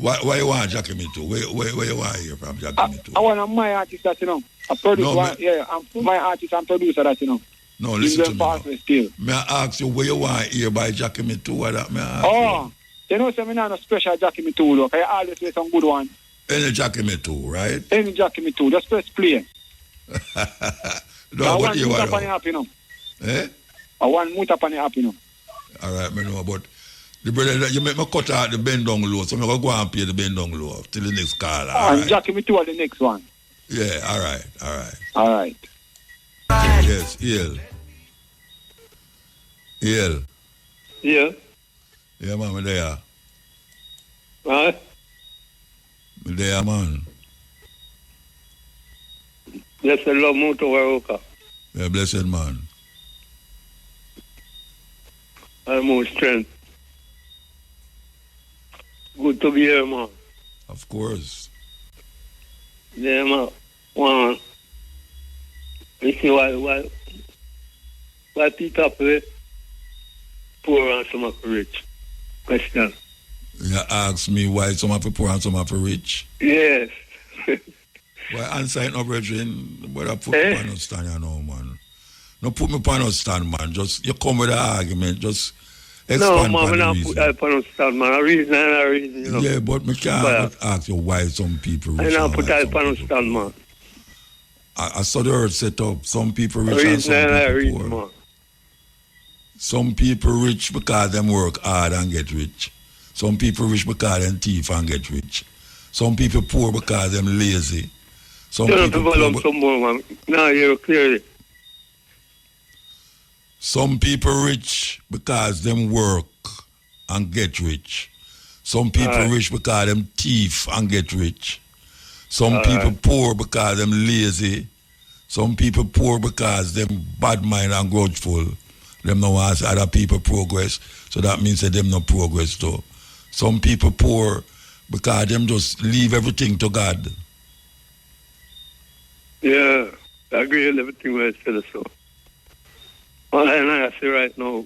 Why you want Jackie me too? Where you want to hear from Jackie me too? I want my artist that, you know. I produce one, yeah, I'm my artist and producer that, you know. No, listen to me. Still. May I ask you where you want to hear by Jackie me too? What that may I ask you know, so me not no special Jackie me too, look. I always play some good one. Any Jackie me too, right? Any Jackie me too. Just press play. No, I want Mutapan app, you know. Eh? I want Mutapan app, you know. All right, I know, but the brother, you make me cut out the bend down low, so I'm going to go and pay the bend down low till the next call. And right. Jackie me too are the next one. Yeah, all right. All right. Yes, Ill. Yeah. Yeah, man, I'm there. Right? I'm there, man. Blessed love, Mutabaruka. Yeah, blessed man. And more strength. Good to be here, man. Of course. Yeah, man. One. You see why people play poor and some of rich? Question. You ask me why some of the poor and some of the rich? Yes. Why answer it, no, brethren? But I put me on stand, you know, man. No put me on stand, man. Just, you come with an argument, just expand no, man, on the not reason. No, man, I put stand, man. A reason, you know. Yeah, but me can't ask you why some people rich. I not put on stand, man. I saw the earth set up. Some people rich and some people poor. Man. Some people rich because them work hard and get rich. Some people rich because them thief and get rich. Some people poor because them lazy. Some people poor some more, man. Now you're clearly. Some people rich because them work and get rich. Some people rich because them thief and get rich. Some people poor because them lazy. Some people poor because them bad mind and grudgeful. Them no want other people progress. So that means that them no progress too. Some people poor because them just leave everything to God. Yeah, I agree with everything what I said so. Well, and I say right now,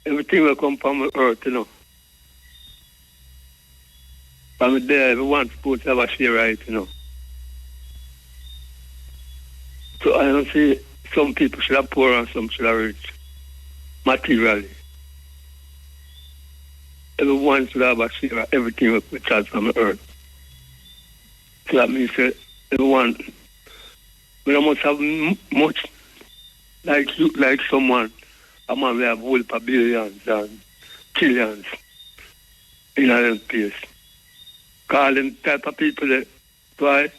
everything will come from earth, you know. From there, everyone's supposed to have a share right, you know. So I don't see some people should have poor and some should have rich. Materially. Everyone should have a share of everything which has from the earth. So that means that everyone, we don't must have much like someone. A man will have whole billions and trillions in our place. Call them type of people that, why?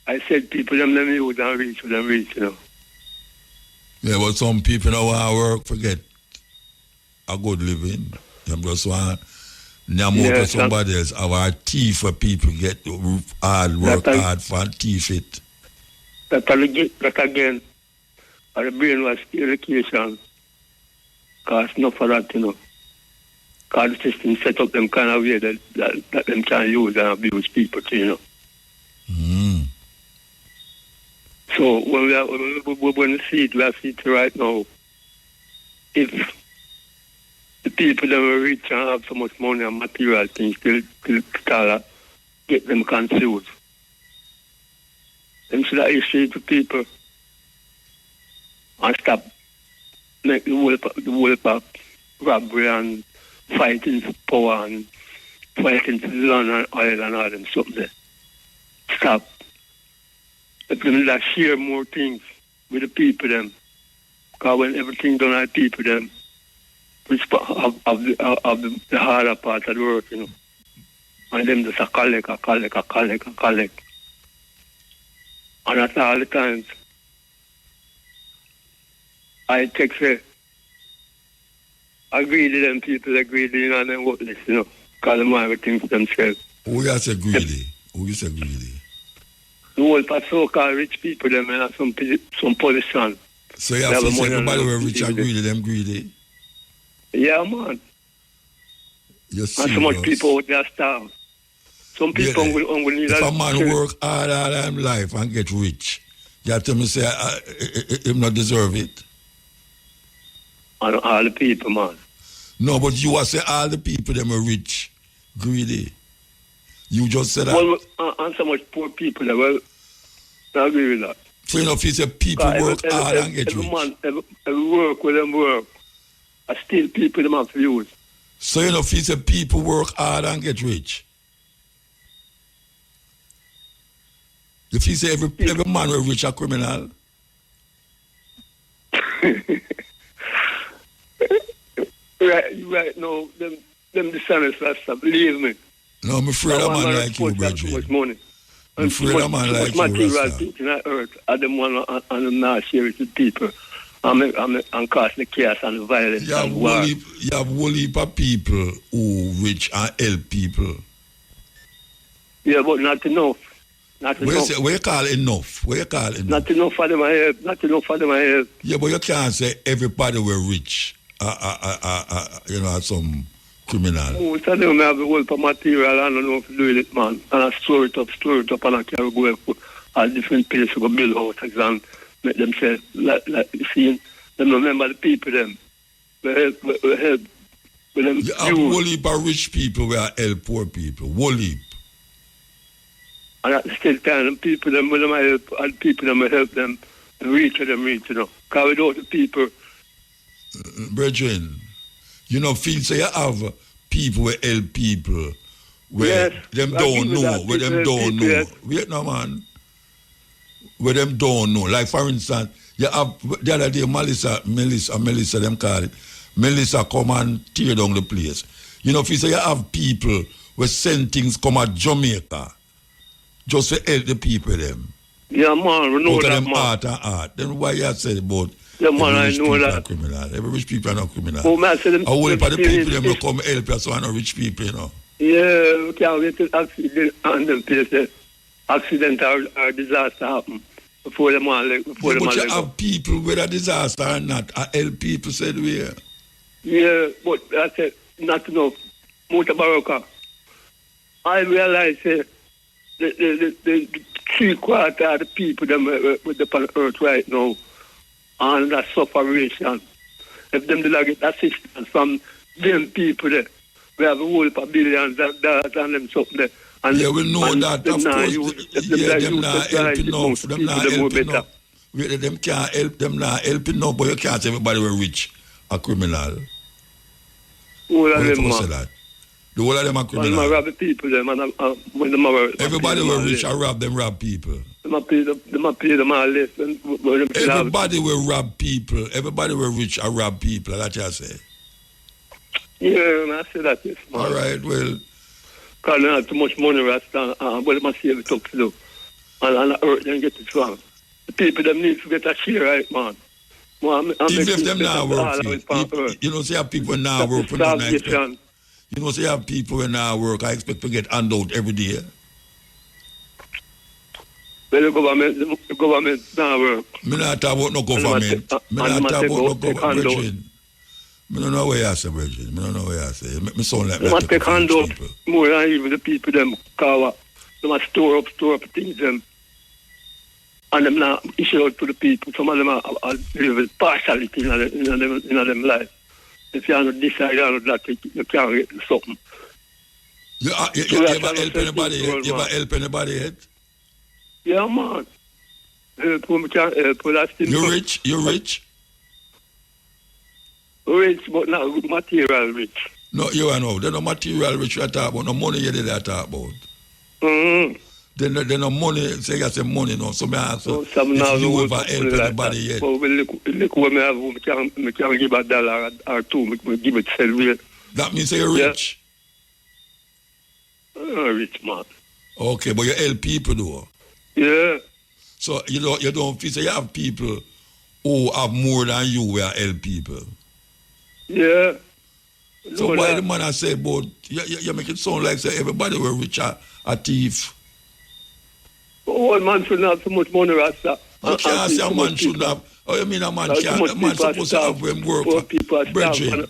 I said people them use and reach, you know. Yeah, but some people don't want to work, forget a good living. Them just want to somebody else. Our thief for people get hard work hard for thief it. That again, our brainwash education cost enough for that, you know. Because the system set up them kind of way that them can use and abuse people, you know. Mm. So when we see it right now, if the people that were rich and have so much money and material things till get them confused. Them should have issued to people and stop make the whole of robbery and fighting for power and fighting for land and oil and all them something there. stop. Let them like, share more things with the people them. Because when everything done by people them, which of the harder part of the work, you know. And them just collect. And at all the times, I take say, agree to them people, agree to them and them worthless, you know. Because them want everything for themselves. Who you say greedy? Who you say greedy? The whole for so-called rich people, them have some position. So you have to say everybody who rich and greedy, them greedy? Yeah, man. You're and serious? so much people out there starve. Some people will need if a man work hard all his life and get rich, you have to me say him not deserve it? And all the people, man. No, but you are say all the people them are rich, greedy. You just said that. Well, and so much poor people, well, I agree with that. So you know, if you say people work hard and get rich. Man, every work with them work, I still people them have to use. So you know, if you say people work hard and get rich. If you say every man will rich a criminal. Right now, them dishonest Rasta, believe me. No, I'm afraid a man like you, Bridget. Much money. I'm afraid a man like you, material Rasta. things on earth, and them one and them not share it with people. And cause the chaos and the violence and war. You have whole heap of people who rich and help people. Yeah, but not enough. Where you call enough? Where you call enough? Not enough for them I help. Not enough for them I help. Yeah, but you can't say everybody were rich. You know, some criminal. Oh, tell them I have the whole material. I don't know if to do with it, man. And I store it up, and I can go at different places, go build houses and make them say, like you see, them remember the people, them. We help with them. You have whole heap of rich people where help poor people. Whole heap. And at the same time, people them will help, and people them will help them reach, you know. Because without the people. Brethren, you know, feel say you have people who help people where them don't know, where them don't know. Yes. Wait no, man. Where them don't know. Like, for instance, you have, the other day, Melissa, them call it, Melissa come and tear down the place. You know, if you say you have people who send things come at Jamaica, just to help the people them. Yeah, man, we know out that, them man. Art. Then why you say about yeah, man, I know that. Criminal. Every rich people are not criminal. Oh, man, so them, I will for the people them will come help you, so I know rich people, you know. Yeah, we can't wait till accident and them places. Accident or disaster happen before them all before them all. But you have people, whether disaster or not, I help people said we. Yeah, but that's it. Not enough. Mutabaruka. I realize the 3/4 of the people them with the planet Earth right now and that sufferation. If them did not get assistance from them people there, we have a whole heap of billions of dollars and them something there. And yeah, we know that, of course. Them not helping enough. Them not helping enough. Them can't help, them not helping enough, but you can't say everybody were rich a criminal. All of them, man. The whole of them are criminal. And rob the people, them, and when them are... Everybody were rich and rob people. Them pay them all less. Everybody will rob people. Everybody were rich and rob people, that's what I say. Yeah, I say that, yes, man. All right, well... Because they have too much money, Rasta, but they must save it up to do. And the earth then get it wrong. The people, them need to get a share, right, man? Even if them now work, you know, say have people now work for nothing I expect. You know, say have people when now work, I expect to get handout every day. Well, the government now work. Me not talk about no government. Me not talk about no government. I don't know what you say, Bridget. I don't know what you say. Me sound like me take handout more than even the people them because they must store up things them. And them not issue out to the people. Some of them are live with partiality in them life. If you don't decide on that, you can't get something. You ever help anybody yet? You ever help anybody yet? Yeah, man. Help whom can help. You rich? You rich? Rich, but not material rich. No, you are no. They're not material rich you talk about. No money you did that talk about. Mm-hmm. Then no money, say you say money now. So me ask you, some now if you no ever help anybody yet. But look what me have, me can give $1 or two, me give it sell. That means you're rich. Rich man. Okay, but you help people though. Yeah. So you don't feel so you have people who have more than you will help people. Yeah. So why the man I say about you make it sound like say everybody will rich a thief. One man shouldn't have so much money, Rasta. You can't say a man shouldn't have. Oh, you mean a man can't? A man supposed to have them work. Brethren.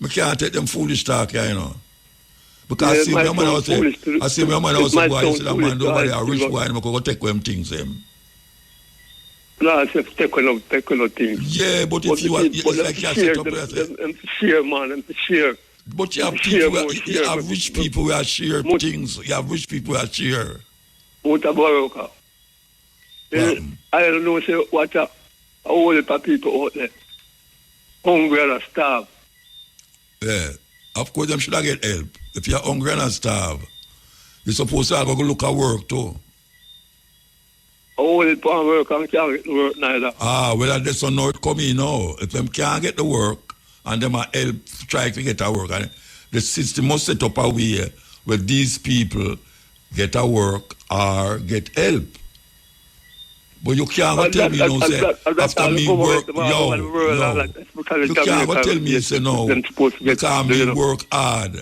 I can't take them foolish talk, you know. Because I see my man was saying, I see my man was saying, boy, that man nobody a rich boy, and I go take them things, him. No, I said take on things. Yeah, but if you are, it's like you set up them share, man, them share. But you have people, you have rich people who are share things. You have rich people who are share. Mutabaruka. I don't know, say, what a whole lot of people out there. Hungry and starved. Yeah. Of course, them should have get help. If you're hungry and starved, you're supposed to go look at work too. A whole lot of work and can't get the work neither. Well, that's so now it come in now. If them can't get the work and them are help try to get a work, and the system must set up a way where these people get a work or get help. But you can't tell me, you know, say, after me work, you can't tell me, say, no, because me work hard,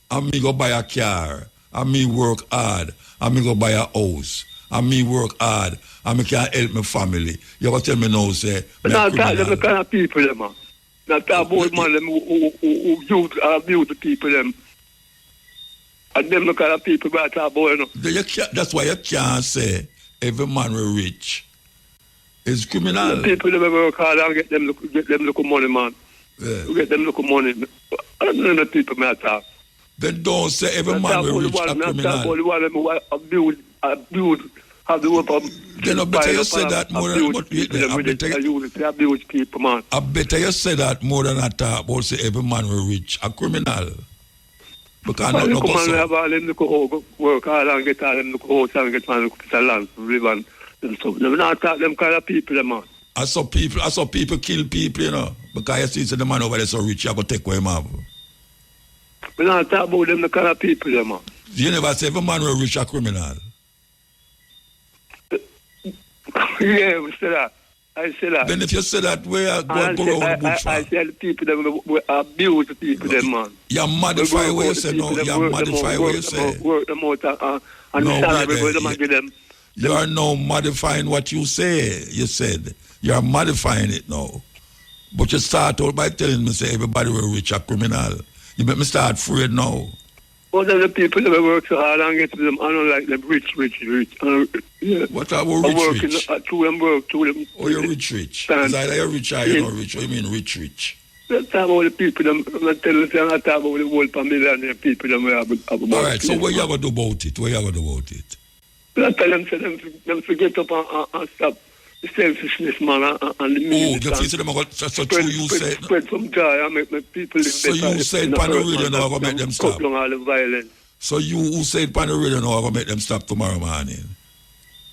and me go buy a car, and me work hard, and me go buy a house, and me work hard, and me can't help my family. You ever tell me now, say, but not talk them the kind of people, them, man. Not talk about man, them who abuse the people, them. And them the kind of people that talk about, you know. That's why you can't say every man will rich is criminal. The people that work hard and get them look money, man. Yeah. Get them look money. I don't know the people may talk. Then don't say every man will rich a criminal. Abuse, have the work of... Then I better you say that more than... I better you say that more than I talk about say every man will rich a criminal. Because not no man have all them work hard and get all them house and get man look at land to live and stuff. Them not talk them kind of people, man. I saw people kill people, you know. Because you see the man over there so rich, you have to take away him up. We not talk about them the kind of people, man. You never say every man will rich a criminal. Yeah, we say that. I say that. Then if you say that, where go around the bush for? I say the people that abuse the people, them, man. You modify what you say, no. You modify what you say. Work them out and no, them. You are now modifying what you say, you said. You are modifying it now. But you start out by telling me, say, everybody will reach a criminal. You make me start afraid now. What are the people that work so hard and get to them? I don't like them rich. Yeah. What are we rich? To them work, to them. Oh, you're rich. Is either you're rich or you're not rich. What do you mean rich? Let's talk about the people, them. I'm not telling you, I'm not talking about the whole millionaire people that we have. All right, so what you have to do about it? I tell them, them forget up and stop the selfishness, man, and the meanness. Oh, the people them so true you said. Spread some joy and make people live so better. You said pan the radio now, I'm going to make them stop. Cut down all the violence. So you who said pan the radio now, I'm going to make them stop tomorrow morning?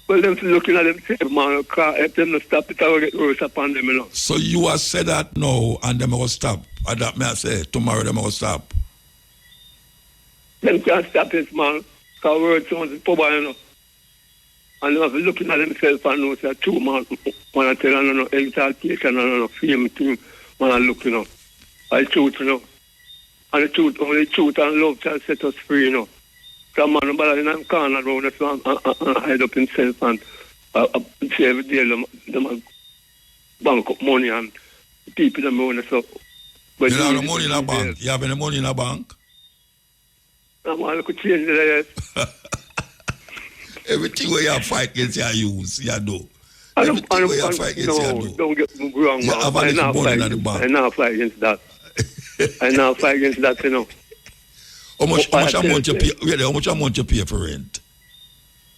Well, them looking at them, man, if them not stop it, I will get worse upon them, you know. So you have said that now, and them will stop. And that may I say, tomorrow them will stop. Them can't stop it, man. Because word sounds power, you know. And they have looking at themselves and know, say, true, man. When I tell them, no exaltation and no fame thing, man, I look, you know. I truth, you know. And the truth, only truth and love shall set us free, you know. Some man, but in a corner around us and hide up himself and say every day them bank up money and people them around us up. You have the money in a bank? You have any money in a bank? No, man, I could change it, yes. Everything where you fight against you use, you do. Everything where you fight against you do. Don't get me wrong, man. I not fight against that. I not fight against that, you know. How much amount you pay? Really, how much amount you pay for rent?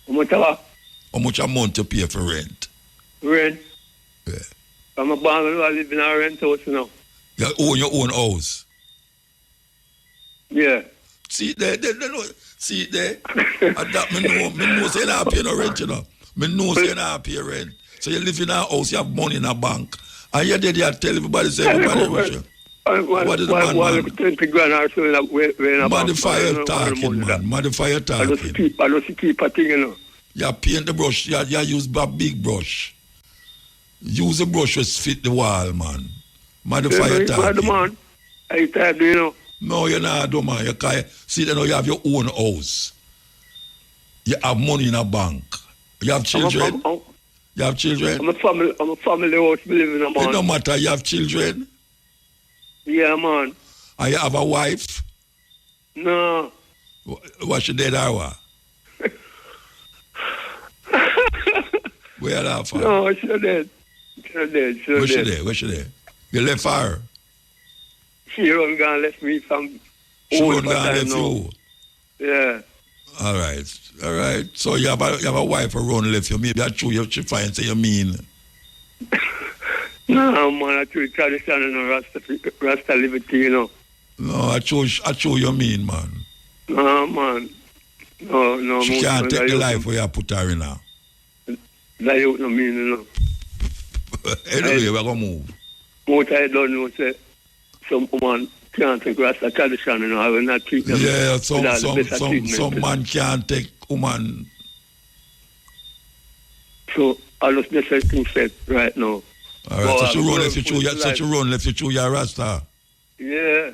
How much what? How much amount you pay for rent? Rent? Yeah. I'm a born and I live in a rent house, you know. You own your own house? Yeah. See, See it there? And that me know say you not pay no rent, you know. Me know say you not pay rent. So you live in a house, you have money in a bank. And you're there, you tell everybody, say everybody rich you. What is the man? 20 grand or so in a Modify your talking, man. Modify your talking. I just keep a thing, you know. You paint the brush, you use a big brush. Use a brush which fit the wall, man. Modify your talking. Man. I tired, you know. No, you're not, man. You can't. See, you know, you have your own house. You have money in a bank. You have children. You have children? I'm a family house living in a man. It don't matter, you have children? Yeah, man. And you have a wife? No. What's your dead hour? Where you laugh at? No, she's dead. Where she there? You left her? She run gone left me from She run gone left you? Yeah. All right. So you have a wife who run left you. Maybe that's true. You should find say you mean. No, man, I true tradition and Rasta liberty, you know. No, I true you mean, man. No, man. No. She can't take the life where you put her in now. That you don't mean, you know. Anyway, we're going to move. What I don't know, say, some woman can't take Rasta tradition, you know. I will not treat them. Yeah, some man can't take woman. So, I just necessary thing said right now. All right, so she run left you through your Rasta. Yeah.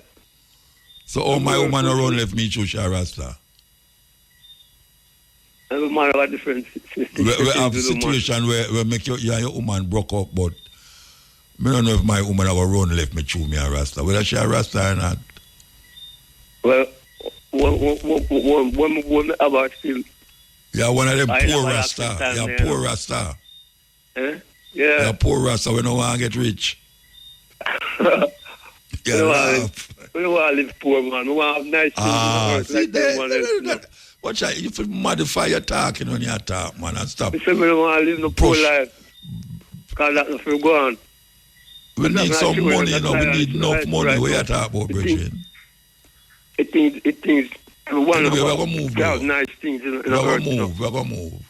So all my woman run left me through your Rasta. Every man have a different system. We have a situation where make you and your woman broke up, but I don't know if my woman have a run left me through me a Rasta. Whether she a Rasta or not. Well, when about still. Yeah, one of them poor Rasta. Yeah, poor Rasta. Eh? Yeah. Yeah, poor Rasta, we don't want to get rich. We don't want to live poor, man. We want to have nice things. Watch out, you modify your talking when you talk, man, and stop. We say we don't want to live no poor life. Because that's not for go on. We need some money, you know. We need enough money. What you talk about, Bridget? It things. We're going to move, bro. Nice things in we're going to move.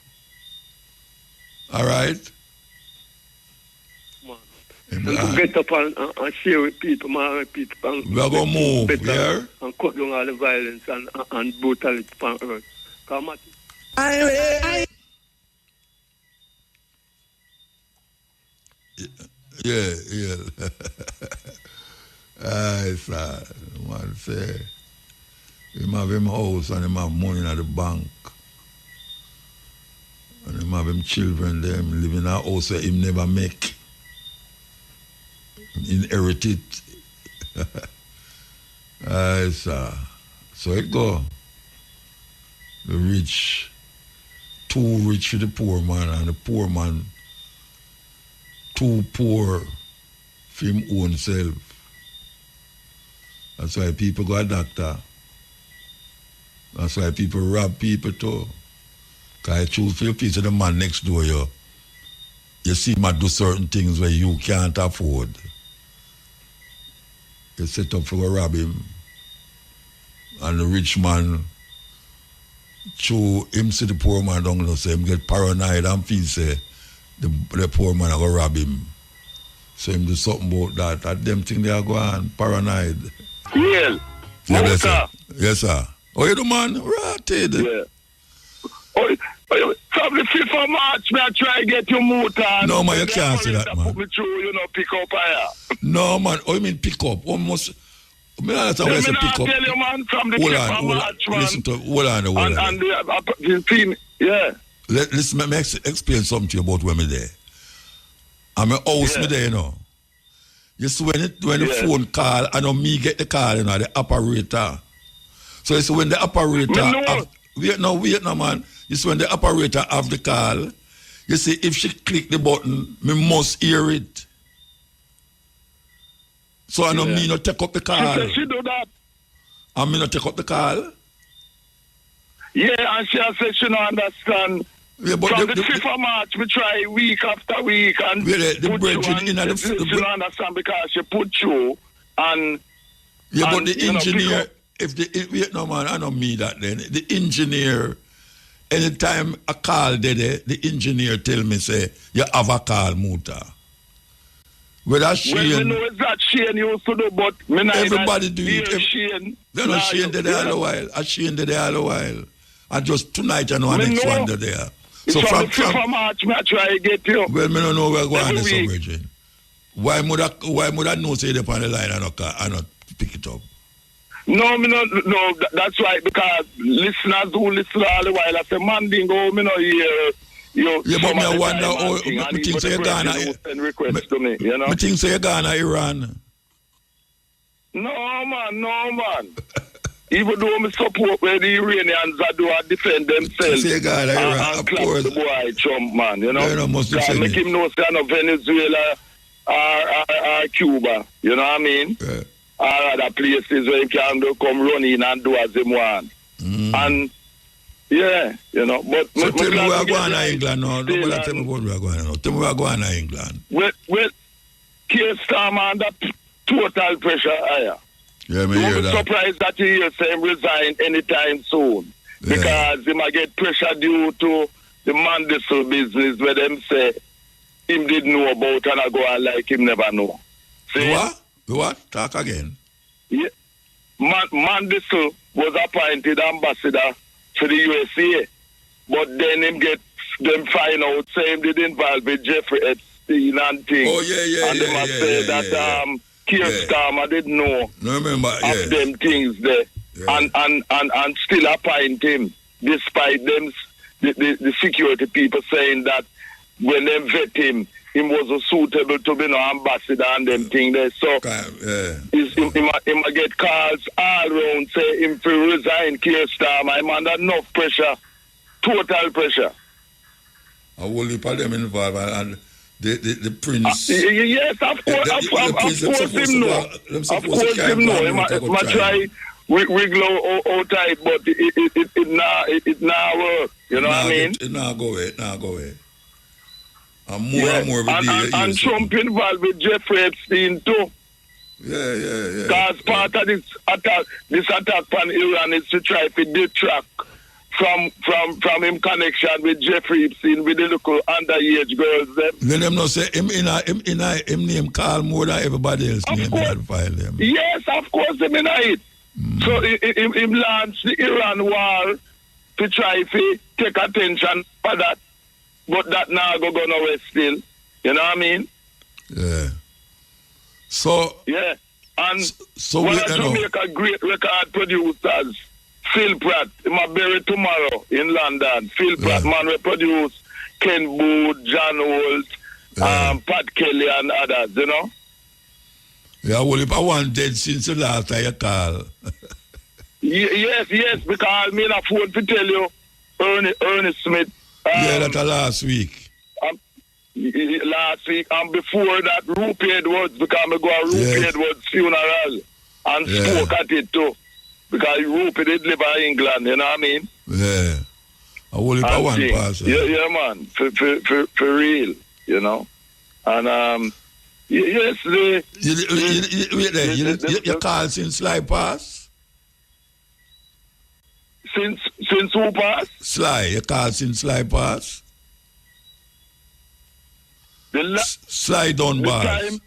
All right? Get up and share with people, man, people. We're going to move, yeah? And cut down all the violence and brutality on earth. Come Yeah. Aye, sir. Man say, him have him house and him have money in the bank. And him have him children, them live in a house where him never make. Inherit it. Aye, sir. So it go. The rich, too rich for the poor man, and the poor man too poor for him own self. That's why people go to doctor. That's why people rob people too. Because I choose for your piece of the man next door you. You see him do certain things where you can't afford. You set up for to rob him. And the rich man, through him see the poor man down there, so him get paranoid and feel say the poor man go rob him. So him do something about that. That them thing they are going paranoid. Yeah. Yes, sir. Oh, you the man? Ratted. Yeah. From the 5th of March, I try to get your motor. No, man, you can't say that, man. Put me through, pick up here. No, man. Oh, you mean pick up? Almost. I don't understand why you say pick up. Tell you, man, from the 5th of March, man. Listen to, hold on. And the team, yeah. Listen, let me explain something to you about when I'm there. I'm a house me there, you know. You see, when the phone call, I know me get the call, you know, the operator. So you see, when the operator... Wait no, man. You see, when the operator have the call, you see, if she click the button, me must hear it. So I know me not take up the call. She said she do that. And me not take up the call. Yeah, and she said she don't understand. Yeah, but from the 5th of March, we try week after week and the bridging in she don't understand because she put you and... Yeah, but the wait, no man, I don't mean that then. The engineer, anytime a call did the engineer tell me, say, you have a call, Muta. Whether Shane... Well, we know it's that Shane used to do, but... Everybody do it. Shane. They know Shane did it all a while. Shane did it all a while. And just tonight, I know next one there. So from the 5th of March, I try to get you. Well, I don't know where we're going to Virgin. Why would I know say they on the line and not pick it up? No, that's right, because listeners who listen all the while, I say, man, dingo, me no hear you. Yeah, but I wonder how, me think say you're Ghana, me think say you're Ghana, Iran. No, man. Even though I support where the Iranians are doing defend themselves say Ghana, Iran, and clap the boy Trump, man, you know? Yeah, make him know say no Venezuela or Cuba, you know what I mean? Yeah. Or other places where he can come run in and do as him want. And, yeah, you know. But so tell me we're going to England now. Nobody tell me what we're going now. Tell me we're going to England. Well, Keir Starmer under total pressure higher. Yeah, me hear that. I'm surprised that he hears him resign anytime soon. Yeah. Because he might get pressure due to the Mandisel business where them say him didn't know about and I go on like him never know. See? What? Talk again. Yeah. Mandisel was appointed ambassador to the USA, but then him get them find out saying they didn't involve with Jeffrey Epstein and things. Oh yeah. And they must say that Keir Starmer didn't know of them things there, and still appoint him despite them the security people saying that when they vet him was suitable to be no ambassador and them thing there. So he might get calls all around say him to resign Keir Starmer. I'm under enough pressure, total pressure. I will leave them involved and the prince. Yes, of course, of course him know. Of course him know. He might try wiggle out tight, but it not work. You know what I mean? It not go away. And more and Trump involved with Jeffrey Epstein too. Yeah. Because part of this attack on Iran is to try to detract from him connection with Jeffrey Epstein with the local underage girls. Then them not say him name call more than everybody else name that file them. Yes, of course him in it. So him launched the Iran war to try to take attention for that. But that now go nowhere still. You know what I mean? Yeah. So yeah. And so one of Jamaica great record producers, Phil Pratt, he might bury tomorrow in London. Phil Pratt, man, we produce Ken Booth, John Holt, Pat Kelly and others, you know? Yeah, well, if I want dead since the last time you call. Yes, because me not phone to tell you, Ernie Smith. That's last week. Last week, and before that, Rupert Edwards, because I go to Rupert Edwards' funeral and spoke at it too. Because Rupert did live in England, you know what I mean? Yeah. I will if I want pass. Yeah, man. For real, you know? And, yes, you call since Sly pass? Since who pass? Sly, you call since Sly pass? Sly done pass.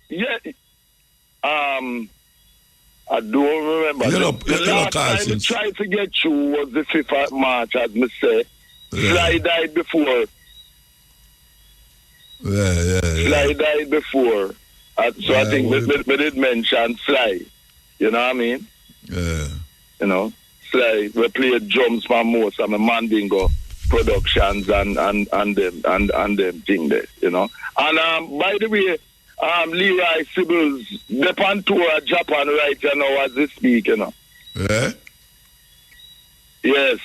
I don't remember. The last time I tried to get you was the 5th of March, as me say. Sly died before. Yeah. Sly died before. So I think we did mention Sly. You know what I mean? Yeah. You know, Sly, we played drums for most of my Mandingo productions and them thing there, you know. And by the way, Leroy Sibbles, they're on tour at Japan right now as they speak, you know. Yeah? Yes.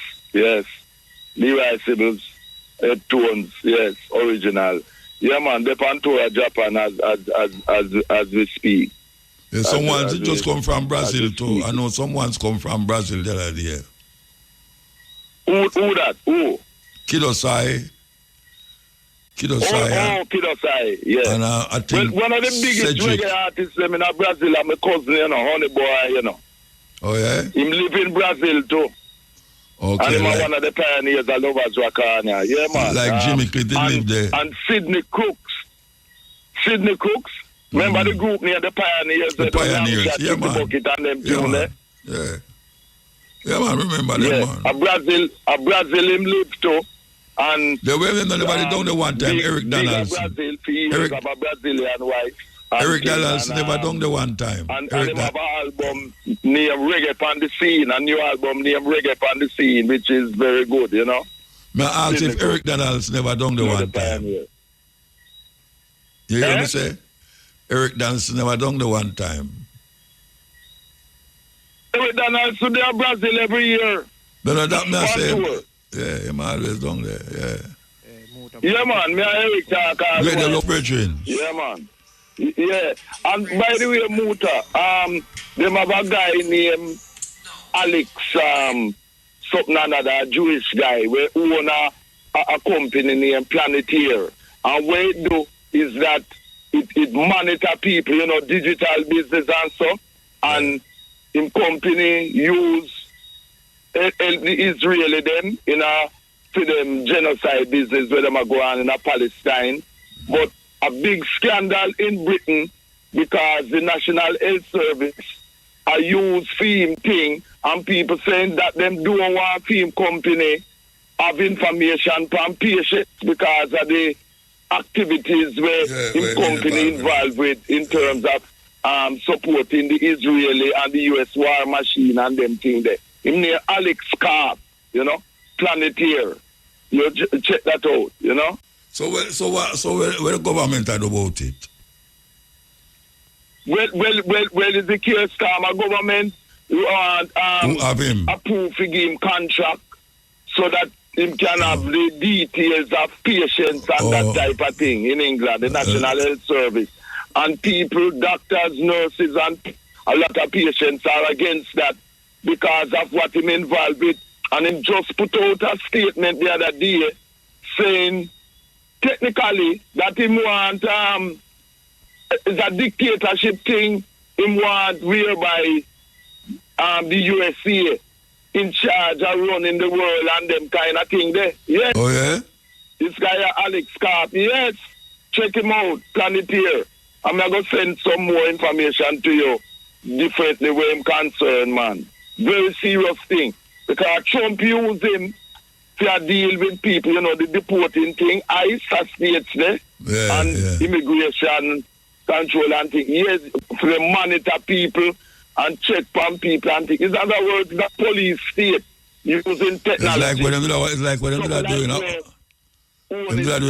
Leroy Sibbles, Tones, yes, original. Yeah, man, they're on tour at Japan as we speak. Yeah, someone's just come from Brazil too. I know someone's come from Brazil the other day. Who that? Who? Kidosai. Oh, Kidosai, yeah. And I think one of the biggest reggae artists in Brazil, I'm a cousin, you know, Honey Boy, you know. Oh, yeah? Him live in Brazil, too. Okay. And him are one of the pioneers of Lovers Wakania. Yeah, man. Like Jimmy Clinton lived there. And Sidney Crooks. Sidney Crooks? Remember the group near the Pioneers? The Pioneers, yeah, man. Bucket and them Yeah, tune, man. Yeah. Yeah, man, remember them, man. A Brazil him live too. And they were them nobody down the one time, Eric Donaldson. Eric have a Brazilian wife. Eric Donaldson never done the one time. And him have an album named Reggae on the Scene, a new album named Reggae on the Scene, which is very good, you know. May I ask if Eric Donaldson never done the one time? You hear me say? Eric Donaldson never done the one time. Eric Donaldson, they are Brazil every year. No, that me say. Yeah, him always down there, yeah. Yeah, man, me and Eric talk as well. well. Brethren. Yeah, man. Yeah. And by the way, Muta, them have a guy named Alex, something another, a Jewish guy, who own a company named Planeteer. And what it do is that it monitor people, you know, digital business and stuff. And in company use the Israeli them in to them genocide business where them are going on in Palestine. But a big scandal in Britain because the National Health Service are use film thing and people saying that them don't want film company have information from patients because of the activities where the company involved with in terms of supporting the Israeli and the US war machine and them thing there. Him name Alex Carp, you know, Planeteer. You check that out, you know. So what the government do about it? Well, is the case our government who have him approve to give him contract so that him can have the details of patients and that type of thing in England, the National Health Service. And people, doctors, nurses, and a lot of patients are against that because of what him involved with. And him just put out a statement the other day saying technically that him want is a dictatorship thing him want whereby the USA in charge of running the world and them kind of thing there. Yes. Oh yeah? This guy Alex Carp, yes. Check him out, Planeteer. I'm going to send some more information to you differently where I'm concerned, man. Very serious thing. Because Trump used him to deal with people, you know, the deporting thing, ICE states there, and immigration control and things. Yes, to monitor people and check on people and things. In other words, the police state using technology. It's like when them are doing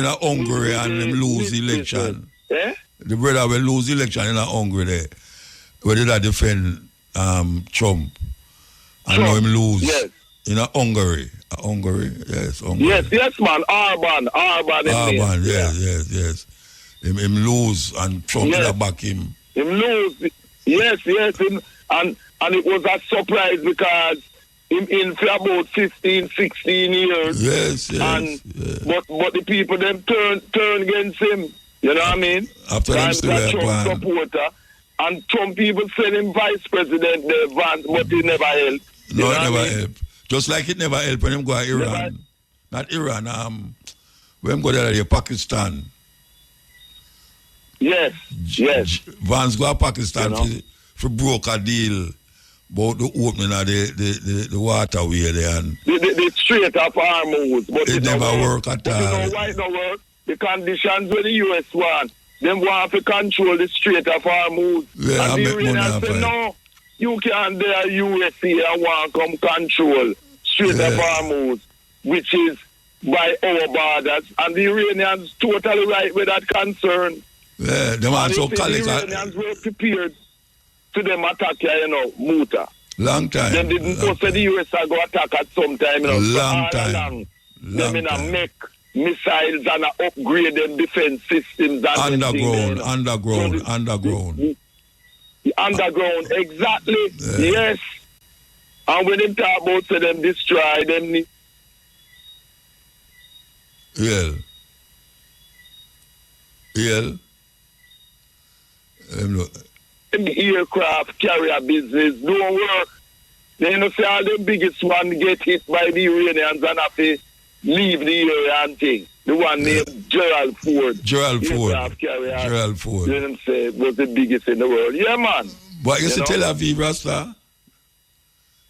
a Hungary and them lose election. The brother will lose election in a Hungary there. Where did I defend Trump? And know him lose in a Hungary. Yes, Hungary. Yes, man. Orban, yes. Him lose and Trump back him. Him lose, yes. And it was a surprise because him in for about 15, 16 years. Yes. But the people them turn against him. You know what I mean? After them still Trump supporter. And Trump even sent him vice president there, Vance, but he never helped. No, it never helped. Just like it never helped when him go to Iran. Not Iran, when him go to Pakistan. Yes. Vance go to Pakistan for broke a deal about the opening of the waterway there. And the Strait of Hormuz. But it never work at all. You know why it don't work? The conditions where the US want. Them want to control the Strait of Hormuz. Yeah, and the Iranians say, no, you can't dare USA and want to come control Strait of Hormuz, which is by our borders. And the Iranians totally right with that concern. Yeah, them also the Iranians were prepared to them attack, you know, Muta. Long time. Them didn't know say the US are going to attack at some time, you know. Long time. Them in a make missiles and upgrade them defense systems. And underground. Underground, exactly. Yes. And when they talk about say them destroy them. The aircraft carrier business don't work. Then you know, see all the biggest one get hit by the Iranians and have to leave the area and thing. The one named Gerald Ford. Gerald Ford. You know, say was the biggest in the world. Yeah, man. But you see Tel Aviv, Rasta?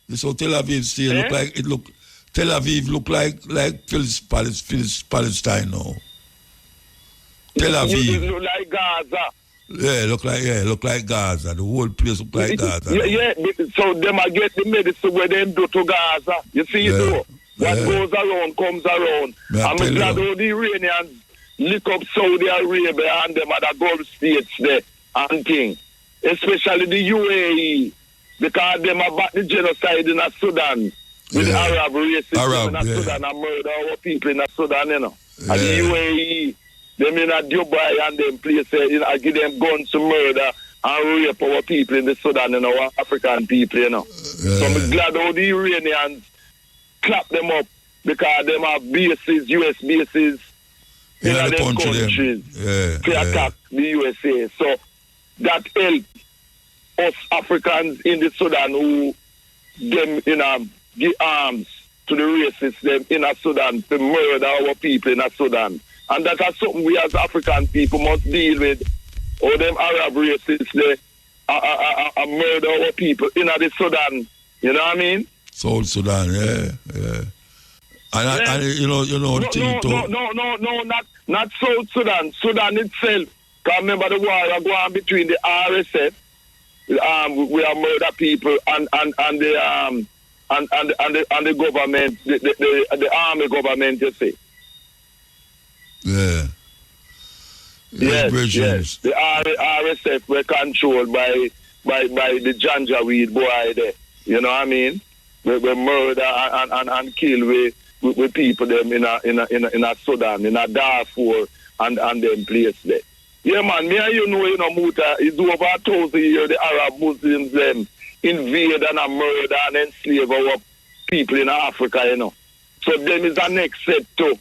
You saw Tel Aviv still look like Tel Aviv look like Palestine now. Tel Aviv. It look like Gaza. Yeah, look like Gaza. The whole place look like Gaza. Yeah. So them I get the medicine where them do to Gaza. You see it though? What goes around comes around. I'm glad all the Iranians lick up Saudi Arabia and them other Gulf states there and thing. Especially the UAE. Because them about the genocide in Sudan. With the Arab races in Sudan and murder our people in Sudan, you know. And the UAE, them in Dubai and them places, you know, give them guns to murder and rape our people in the Sudan, you know, our African people, you know. So I'm glad all the Iranians clap them up because them have bases, US bases in their countries to attack the USA. So that help us Africans in the Sudan who them, you know, give arms to the racists them in Sudan to murder our people in Sudan. And that is something we as African people must deal with. All them Arab racists they murder our people in the Sudan. You know what I mean? South Sudan, yeah. And you know not South Sudan. Sudan itself. Because remember the war going between the RSF, we are murder people and the government, the army government, you see. Yeah. Yes. The RSF were controlled by the Janjaweed boy there. You know what I mean? We murder and kill with people them in a Sudan, in a Darfur and them place there. Yeah, man, me and you know, Muta, it's over 1,000 years the Arab Muslims them invade and murder and enslave our people in Africa, you know. So them is the next step too.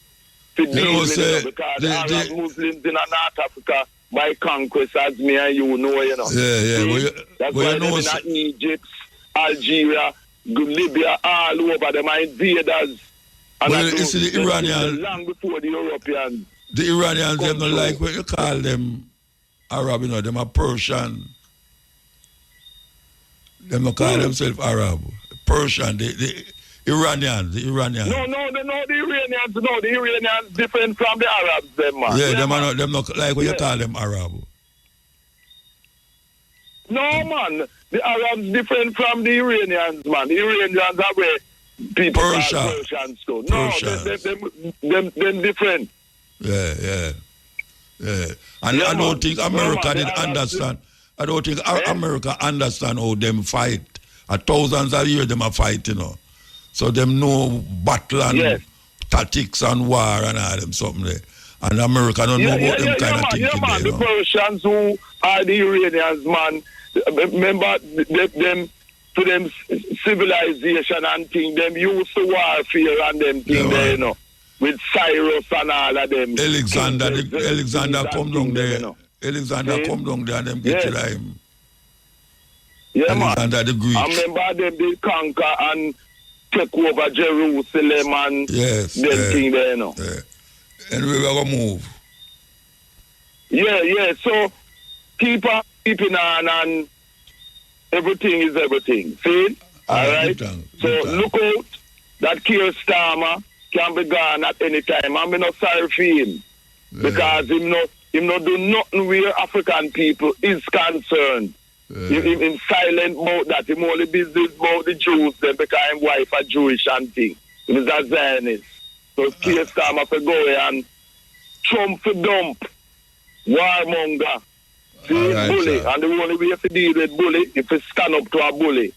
To deal with it, because the Arab Muslims in North Africa by conquest, as me and you know, you know. Yeah. That's why them in Egypt, Algeria, Libya, all over them are invaders. And it's the Iranians. Long before the Europeans. The Iranians, them don't like what you call them Arab, you know, them are Persian. Them don't call themselves Arab. Persian, the Iranians. No, the Iranians different from the Arabs, them man. Yeah, them not like what you call them Arab. No, man. The Arabs different from the Iranians, man. The Iranians are where people call Persians too. No, them different. Yeah. And I don't think America did understand. I don't think America understand how them fight. Thousands of years them are fighting, you know. So them know battle and tactics and war and all them something there. And America don't know about them kind of thinking there. The Persians who are the Iranians, man. Remember them to them civilization and thing. Them used to warfare and them thing there, you know. With Cyrus and all of them. Alexander come down there. You know. Alexander come down there and them get to him. Yeah, Alexander the Greek. I remember them they conquer and take over Jerusalem and them thing there, you know. Yeah. And we will move. Yeah. So keeping on and everything is everything. See? All right? So look out that Keir Starmer can be gone at any time. I'm not sorry for him. Because him not do nothing where African people is concerned. Him silent about that. Him only business about the Jews then because his wife a Jewish and thing. He is a Zionist. So Keir Starmer for go and Trump for dump. Warmonger. See, bully. And the only way to deal with bully if you stand up to a bully.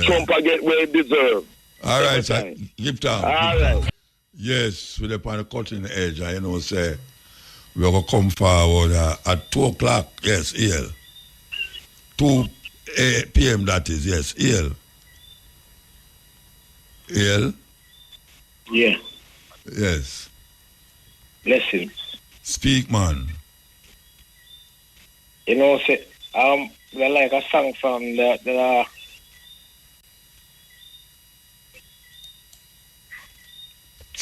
Trump will get where he deserves. All right, sir. Give time. All right. Yes, we're upon the cutting edge. I say we're going to come forward at 2 o'clock. Yes, here. 2 p.m. that is. Yes, here. Here? Yeah. Yes. Blessings. Speak, man. You know, say, we like a song from the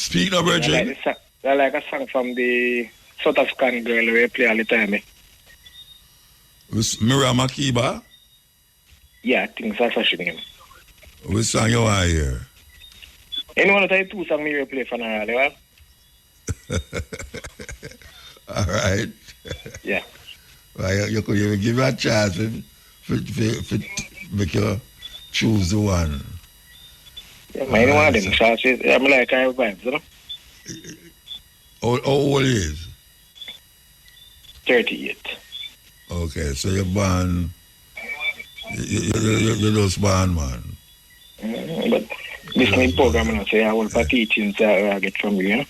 Speaking of Virgin. I like a song from the South African girl we play all the time. With Miriam Makeba? Yeah, I think that's what she name. Which song you want to hear? Anyone of the two songs we play for now, well? All right. Yeah. Well, you could even give me a chance for make you choose the one. Yeah, man, anyone of them chances. I'm like I vibes, you know? How old is? 38. Okay, so you're born. You're just born, man. But this program, I say I will for teachings I get from you, you know?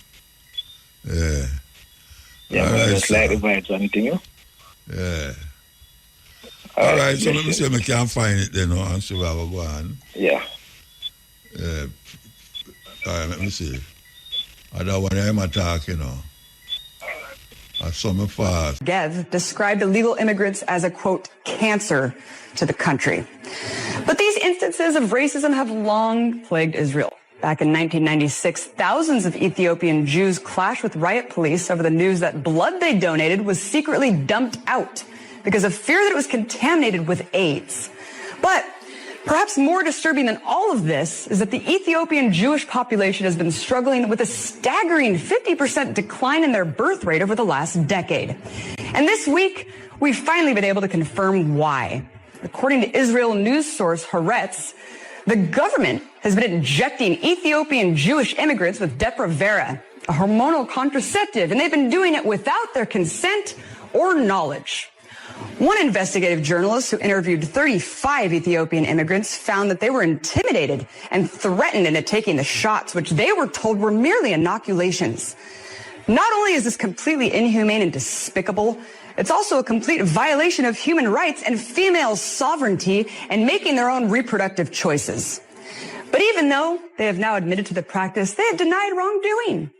Yeah. Yeah, right, just like the vibes and thing, you know? Yeah. All right, so let me see if I can find it then, and see where I will go on. Yeah. Yeah. All right, let me see. I don't want to hear my talk, you know. I saw me fast. Gev described illegal immigrants as a, quote, cancer to the country. But these instances of racism have long plagued Israel. Back in 1996, thousands of Ethiopian Jews clashed with riot police over the news that blood they donated was secretly dumped out because of fear that it was contaminated with AIDS. But perhaps more disturbing than all of this is that the Ethiopian Jewish population has been struggling with a staggering 50% decline in their birth rate over the last decade. And this week, we've finally been able to confirm why. According to Israel news source Haaretz, the government has been injecting Ethiopian Jewish immigrants with Depo-Provera, a hormonal contraceptive, and they've been doing it without their consent or knowledge. One investigative journalist who interviewed 35 Ethiopian immigrants found that they were intimidated and threatened into taking the shots, which they were told were merely inoculations. Not only is this completely inhumane and despicable, it's also a complete violation of human rights and female sovereignty and making their own reproductive choices. But even though they have now admitted to the practice, they have denied wrongdoing.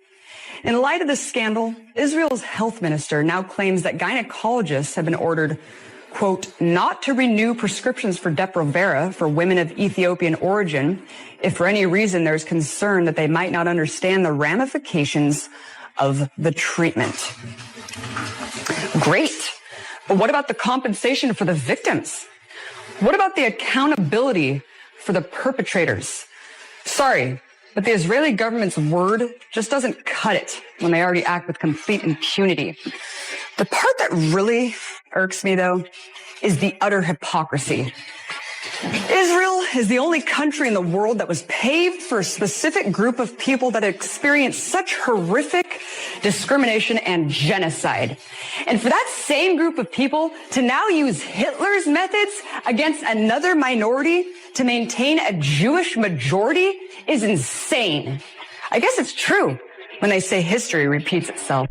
In light of this scandal, Israel's health minister now claims that gynecologists have been ordered, quote, not to renew prescriptions for Depo-Provera for women of Ethiopian origin if for any reason there's concern that they might not understand the ramifications of the treatment. Great. But what about the compensation for the victims? What about the accountability for the perpetrators? Sorry, but the Israeli government's word just doesn't cut it when they already act with complete impunity. The part that really irks me, though, is the utter hypocrisy. Israel is the only country in the world that was paved for a specific group of people that experienced such horrific discrimination and genocide. And for that same group of people to now use Hitler's methods against another minority to maintain a Jewish majority is insane. I guess it's true when they say history repeats itself.